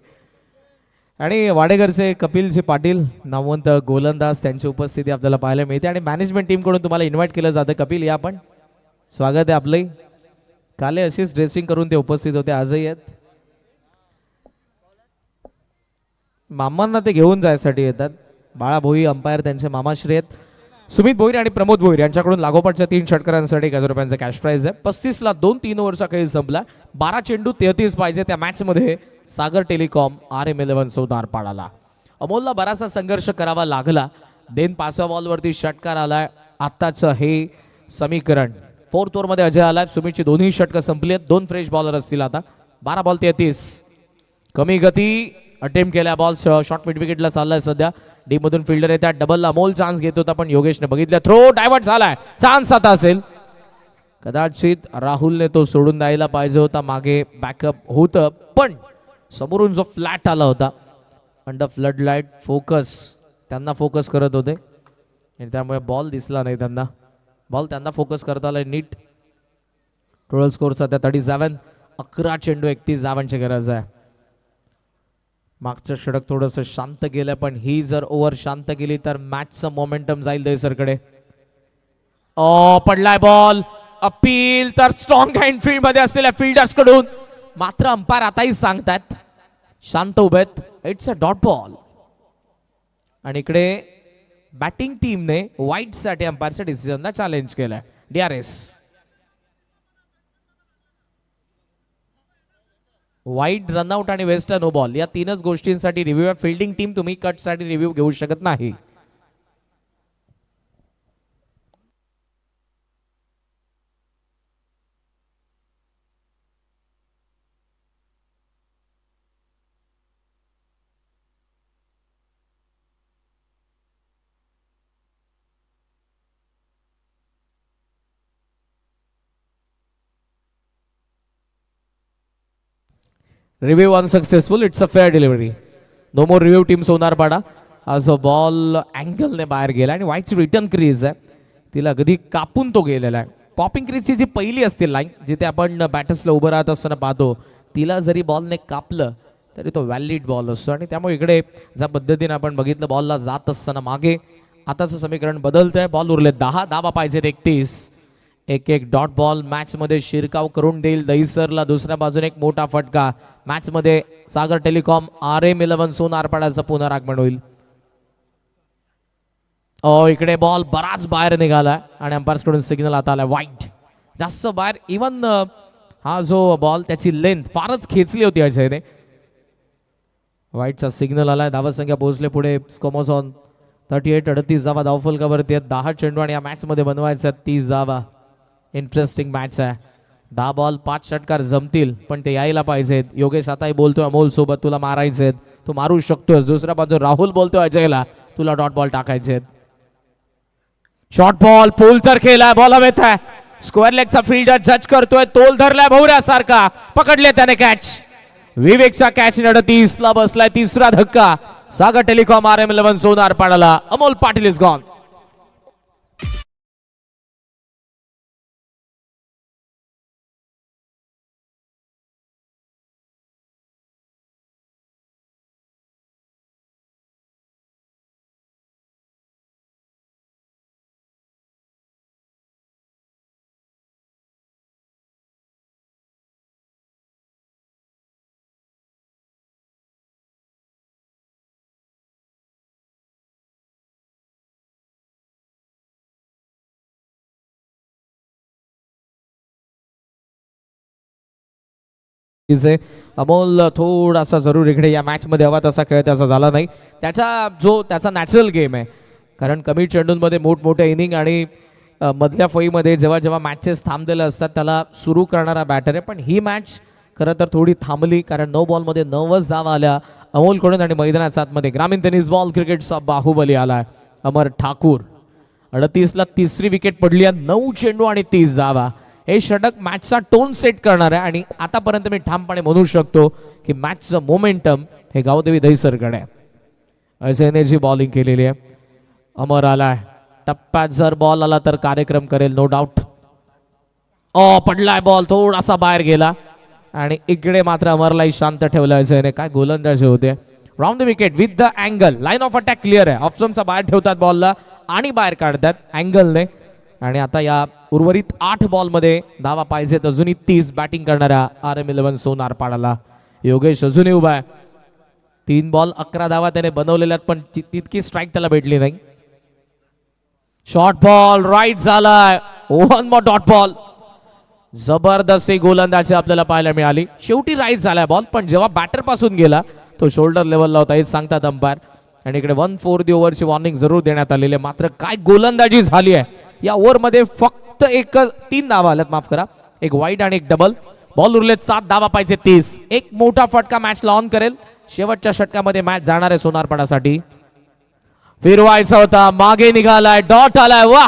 आणि वाडेकरचे कपिलजी पाटील नामवंत गोलंदाज त्यांची उपस्थिती आपल्याला पाहायला मिळते आणि मॅनेजमेंट टीमकडून तुम्हाला इन्व्हाइट केलं जातं. कपिल या, आपण स्वागत आहे आपलंही. काले अशीच ड्रेसिंग करून ते उपस्थित होते, आजही आहेत. मामांना ते घेऊन जायसाठी येतात. बाळा भोई अंपायर त्यांचे मामाश्री आहेत. सुमित भोईर आणि प्रमोद भोईर यांच्याकडून लागोपाठच्या 3 षटकारांसाठी 1,000 रुपयांचा कॅश प्राइज आहे. 35ला 2-3 ओव्हरचा खेळ संपला. 12 चेंडू 33 पाहिजे. त्या मॅचमध्ये सागर टेलिकॉम RM11 सोनार पाडाला. अमोलला बराचसा संघर्ष करावा लागला. देन 5व्या बॉलवरती षटकार आलाय. आत्ताचं हे समीकरण 4th ओव्हरमध्ये अजय आलाय. सुमितची दोन्ही षटकं संपली आहेत. 2 फ्रेश बॉलर असतील आता. 12 बॉल 33. कमी गती अटेम्प्ट केल्या. बॉल शॉर्ट मिड विकेटला चाललाय सध्या. डी मधून फिल्डर येतात. डबलला अमोल चान्स घेत होता पण योगेशने बघितलं. थ्रो डायव्हर्ट झालाय. चान्स आता असेल. कदाचित राहुलने तो सोडून द्यायला पाहिजे होता. मागे बॅकअप होतं पण समोरून जो फ्लॅट आला होता अंडर फ्लड लाईट फोकस त्यांना फोकस करत होते आणि त्यामुळे बॉल दिसला नाही त्यांना. बॉल त्यांना फोकस करता आला नीट. टोटल स्कोर सध्या 37. 11 चेंडू 31 धावांची गरज आहे. मागचं षटक थोडंसं शांत गेलं पण ही जर ओव्हर शांत केली तर मॅचचं मोमेंटम जाईल दहीसरकडे. पडलाय बॉल. अपील तर स्ट्रॉंग हँड फील्ड मध्ये असलेल्या फिल्डर्स कडून. मात्र अंपायर आताही सांगतात शांत उभेत. It's a dot ball. आणि इकडे बॅटिंग टीमने वाईट साठी अंपायरच्या डिसिजनला चॅलेंज केलंय. DRS वाईट रनआउट आणि वेस्ट नो बॉल या 3च गोष्टींसाठी रिव्ह्यू आहे. फिल्डिंग टीम तुम्ही कट साठी रिव्ह्यू घेऊ शकत नाही. Review unsuccessful. It's a fair delivery. No more review team Sonarpada. हा जो बॉल अँगलने बाहेर गेला आणि व्हाईटची रिटर्न क्रीज आहे तिला अगदी कापून तो गेलेला आहे. पॉपिंग क्रीजची जी पहिली असते लाईन जिथे आपण बॅटर्सला उभं राहत असताना पाहतो तिला जरी बॉलने कापलं तरी तो व्हॅलिड बॉल असतो. आणि त्यामुळे इकडे ज्या पद्धतीने आपण बघितलं बॉलला जात असताना मागे आताचं समीकरण बदलतंय. बॉल उरले 10. धावा पाहिजेत 31. 1-1 डॉट बॉल मॅचमध्ये शिरकाव करून देईल दहीसरला. दुसऱ्या बाजूने एक मोठा फटका. मॅचमध्ये सागर टेलिकॉम RM11 सोनारपाड्याचं पुनरागमन होईल. इकडे बॉल बराच बाहेर निघाला आणि अंपायर्स कडून सिग्नल आता आला वाईट. जास्त बाहेर. इवन हा जो बॉल त्याची लेंथ फारच खेचली होती अजयने. वाईटचा सिग्नल आलाय. धावसंख्या पोहोचले पुढे. स्कोमोझॉन 38. 38 धावा धावफलकावरती आहेत. 10 चेंडू आणि या मॅच मध्ये बनवायचं 30 धावा. इंटरेस्टिंग मॅच आहे. 10 बॉल 5 षटकार जमतील पण ते यायला पाहिजेत. योगेश आताही बोलतोय अमोल सोबत तुला मारायचे तू मारू शकतोय. दुसऱ्या बाजू राहुल बोलतोय अजयला तुला डॉट बॉल टाकायचे. शॉर्ट बॉल पूल तर केलाय. बॉल हवेत आहे. स्क्वेअर लेगचा फील्डर जज करतोय. तोल धरलाय भोवऱ्यासारखा. पकडले त्याने कॅच. विवेकचा कॅच 38 ला बसलाय. तिसरा धक्का. सागर टेलिकॉम RM11 सोनारपाडाला. Amol Patil is gone. अमोल थोडासा जरूर इकडे या मॅच मध्ये हवा तसा खेळ त्याचा झाला नाही. त्याचा नॅचरल गेम आहे कारण कमी चेंडूंमध्ये मोठमोठ्या इनिंग आणि मधल्या फळीमध्ये जेव्हा जेव्हा मॅचेस थांबलेले असतात त्याला सुरू करणारा बॅटर आहे. पण ही मॅच खरं तर थोडी थांबली कारण 9 बॉलमध्ये 9च धावा आल्या अमोलकडून आणि मैदानाच्या आतमध्ये ग्रामीण टेनिस बॉल क्रिकेटचा बाहुबली आलाय. अमर ठाकूर. 38ला तिसरी विकेट पडली आहे. 9 चेंडू आणि 30 धावा. हे षटक मॅचचा टोन सेट करणार आहे आणि आतापर्यंत मी ठामपणे म्हणू शकतो की मॅचचं मोमेंटम हे गावदेवी दहिसरकडे आहे. अजयने बॉलिंग केलेली आहे. अमर आलाय टप्प्यात. जर बॉल आला तर कार्यक्रम करेल नो डाऊट. पडलाय बॉल थोडासा बाहेर गेला आणि इकडे मात्र अमरलाही शांत ठेवलं अजयने. काय गोलंदाजी होते. Round the wicket with the angle. Line of attack clear आहे. ऑप्शनचा बाहेर ठेवतात बॉलला आणि बाहेर काढतात अँगलने. आणि आता या उर्वरित 8 बॉलमध्ये धावा पाहिजेत. अजूनही 30 बॅटिंग करणाऱ्या RM11 सोनार पाडाला. योगेश अजूनही उभा आहे. 3 बॉल 11 धावा त्याने बनवलेल्या पण तितकी स्ट्राईक त्याला भेटली नाही. शॉर्ट बॉल राईट झालाय. One more dot ball. जबरदस्त गोलंदाजी आपल्याला पाहायला मिळाली. शेवटी राईट झालाय बॉल पण जेव्हा बॅटर पासून गेला तो शोल्डर लेवलला होता हेच सांगतात अंपायर. आणि इकडे 1/4 ओव्हरची वॉर्निंग जरूर देण्यात आलेली आहे. मात्र काय गोलंदाजी झाली आहे या ओव्हरमध्ये. फक्त 3 धावा आल्यात माफ करा. एक वाईड आणि एक डबल. बॉल उरलेत 7 धावा पाहिजे 30. एक मोठा फटका मॅचला ऑन करेल. शेवटच्या षटकामध्ये मॅच जाणार आहे सोनारपाडासाठी. फिरवायचा होता मागे निघालाय डॉट आलाय. वा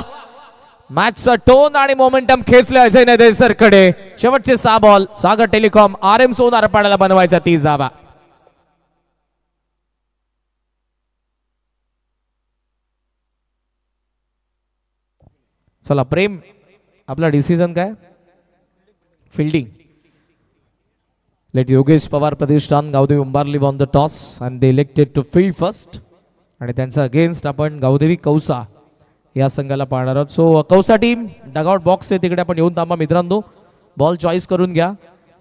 मॅचचा टोन आणि मोमेंटम खेचले अजय दहिसरकडे. शेवटचे 6 बॉल. सागर टेलिकॉम RM सोनारपाड्याला बनवायचा 30 धावा. चला प्रेम आपला डिसिजन काय. Fielding. Let Yogesh Pawar Pratishthan Gavdevi Umbarli on the toss and they elected to field first. आणि त्यांचा अगेन्स्ट आपण गावदेवी कौसा या संघाला पाहणार आहोत. So Kausa team dugout box आहे तिकडे आपण येऊन थांबा मित्रांनो. बॉल चॉईस करून घ्या.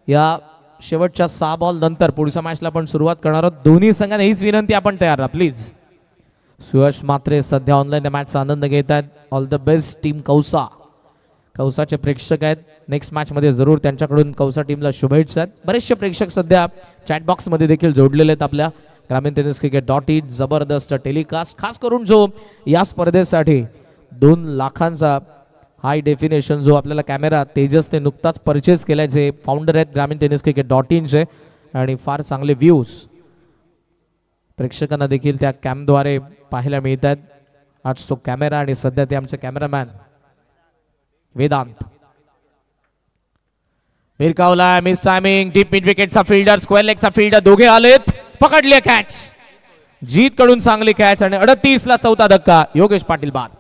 या शेवटच्या 6 बॉल नंतर पुढच्या मॅचला आपण सुरुवात करणार आहोत. दोन्ही संघांना हीच विनंती आपण तयार राहा प्लीज. सुयश मात्रे सध्या ऑनलाईन मॅचचा आनंद घेत आहेत. All the best team Kausa. कौसाचे प्रेक्षक आहेत. नेक्स्ट मॅच मध्ये जरूर त्यांच्याकडून कौसा टीमला शुभेच्छा आहेत. बरेचसे प्रेक्षक सध्या चॅट बॉक्स मध्ये देखील जोडलेले आहेत आपल्या ग्रामीण टेनिस क्रिकेट.in. जबरदस्त टेलिकास्ट खास करून जो या स्पर्धेसाठी 2 लाखांचा हाय डेफिनेशन जो आपल्याला कॅमेरा तेजसने नुकताच परचेस केलाय. जे फाउंडर आहेत ग्रामीण टेनिस क्रिकेट.in चे आणि फार चांगले व्ह्यूज प्रेक्षकांना देखील त्या कॅमद्वारे पाहायला मिळत आहेत. आज तो कॅमेरा आणि सध्या ते आमचे कॅमेरामॅन वेदांत. मिरकावला मिस टायमिंग. डीप मिड विकेटचा फिल्डर स्क्वेअर लेगचा फिल्डर दोघे आलेत. पकडले कॅच. जीत कडून चांगली कॅच आणि 38ला 4था धक्का. योगेश पाटील बाद.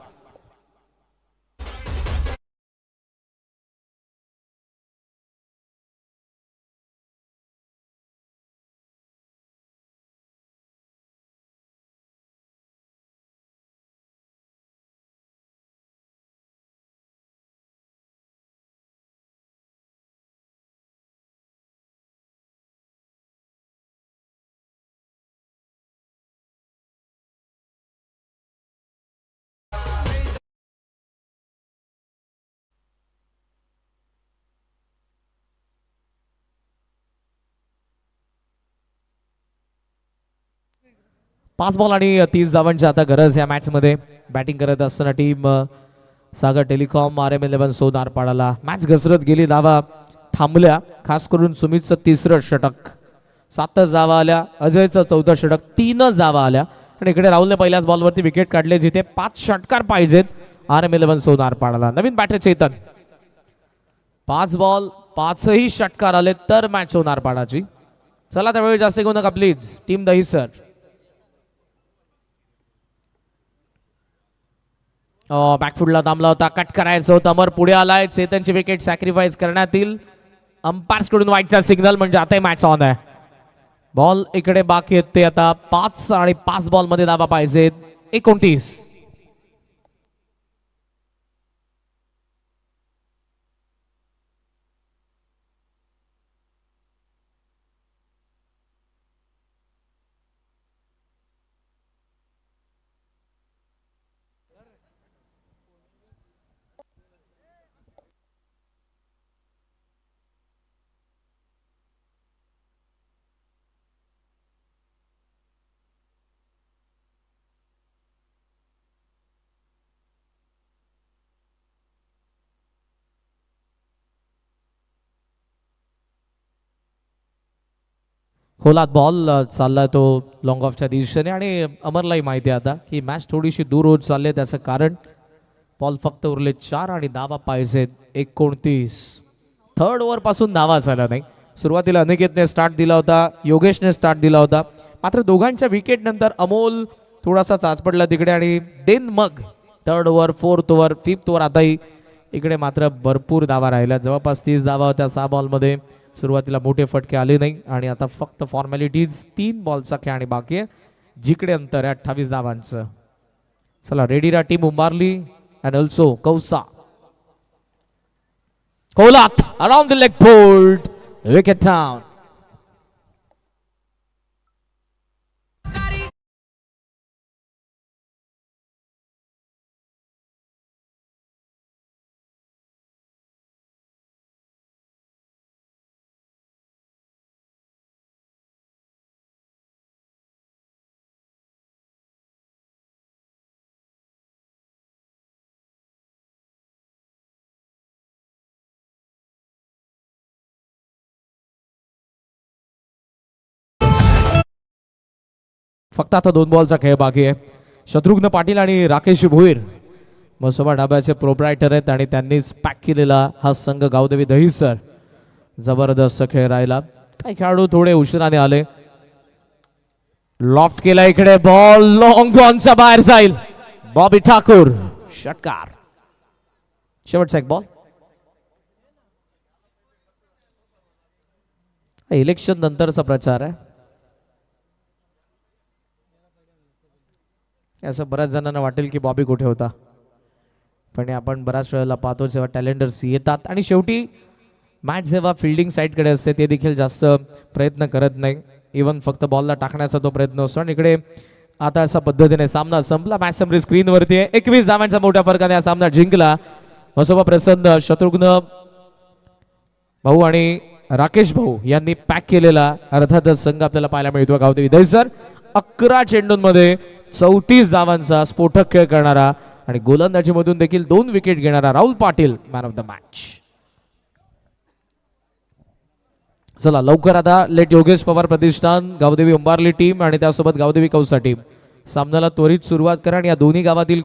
पाच बॉल आणि 30 धावांची आता गरज या मॅच मध्ये. बॅटिंग करत असताना टीम सागर टेलिकॉम RM11 सोनार पाडाला. मॅच घसरत गेली. धावा थांबल्या. खास करून सुमितचं 3रं षटक. 7 धावा आल्या. अजयचं 4थं षटक. 3 धावा आल्या. आणि इकडे राहुलने पहिल्याच बॉलवरती विकेट काढले जिथे 5 षटकार पाहिजेत RM11 सोनार पाडाला. नवीन बॅटर चेतन. 5 बॉल 5ही षटकार आले तर मॅच होणार पाडाची. चला त्या वेळ जास्त घेऊ नका प्लीज टीम दहिसर. बॅकफुटला थांबला होता. कट करायचं होतं. अमर पुढे आलाय. चेतनची विकेट सॅक्रिफाईस करण्यात येईल. अंपायर्स कडून व्हाईटचा सिग्नल म्हणजे आता मॅच ऑन आहे. बॉल इकडे बाकी आहेत ते आता 5 आणि 5 बॉल मध्ये धावा पाहिजेत 29. खोलात बॉल चाललाय तो लॉंग ऑफच्या दिशेने आणि अमरलाही माहिती आहे आता की मॅच थोडीशी दूर होत चालली आहे. त्याचं कारण बॉल फक्त उरले 4 आणि धावा पाहिजेत 29. थर्ड ओव्हर पासून धावा झाला नाही. सुरुवातीला अनिकेतने स्टार्ट दिला होता, योगेशने स्टार्ट दिला होता, मात्र दोघांच्या विकेट नंतर अमोल थोडासा चाच पडला तिकडे आणि देन मग third over, fourth over, fifth over आताही इकडे मात्र भरपूर धावा राहिल्या. जवळपास 30 धावा होत्या 6 बॉलमध्ये. सुरुवातीला मोठे फटके आले नाही आणि आता फक्त फॉर्मॅलिटीज 3 बॉलचा खेळ आणि बाकी आहे, जिकडे अंतर आहे 28 धावांचं. चला रेडी रा team Umbarli and also Kausa. कोलात around the leg fold, wicket down. फक्त आता 2 बॉलचा खेळ बाकी आहे. शत्रुघ्न पाटील आणि राकेश भोईर मसोबा डाब्याचे प्रोप्रायटर आहेत आणि त्यांनीच पॅक केलेला हा संघ गावदेवी दहिसर. जबरदस्त खेळ राहिला. काही खेळाडू थोडे उशिराने आले. लॉफ्ट केला इकडे, बॉल लॉंग ऑनच्या बाहेर जाईल. बॉबी ठाकूर षटकार. शेवटचा एक बॉल. इलेक्शन नंतरचा प्रचार आहे. असं बऱ्याच जणांना वाटेल की बॉबी कुठे होता, पण आपण बऱ्याच वेळेला पाहतो जेव्हा टॅलेंटर्स येतात आणि शेवटी मॅच जेव्हा फिल्डिंग साईडकडे असते ते देखील जास्त प्रयत्न करत नाही. इवन फक्त बॉलला टाकण्याचा तो प्रयत्न असतो. आणि इकडे आता अशा पद्धतीने सामना संपला. मॅच समरी स्क्रीनवरती आहे. 21 धावांच्या मोठ्या फरकाने हा सामना जिंकला. मसोबा प्रसन्न, शत्रुघ्न भाऊ आणि राकेश भाऊ यांनी पॅक केलेला अर्थातच संघ आपल्याला पाहायला मिळतो गावदेवी दहिसर. 11 चेंडूंमध्ये 34 धावांचा स्फोटक खेळ करणारा आणि गोलंदाजीमधून देखील 2 विकेट घेणारा Rahul Patil man of the match. चला लवकर आता लेट योगेश पवार प्रतिष्ठान, गावदेवी उंबारली टीम आणि त्यासोबत गावदेवी कौसा टीम सामन्याला त्वरित सुरुवात करा आणि या दोन्ही गावातील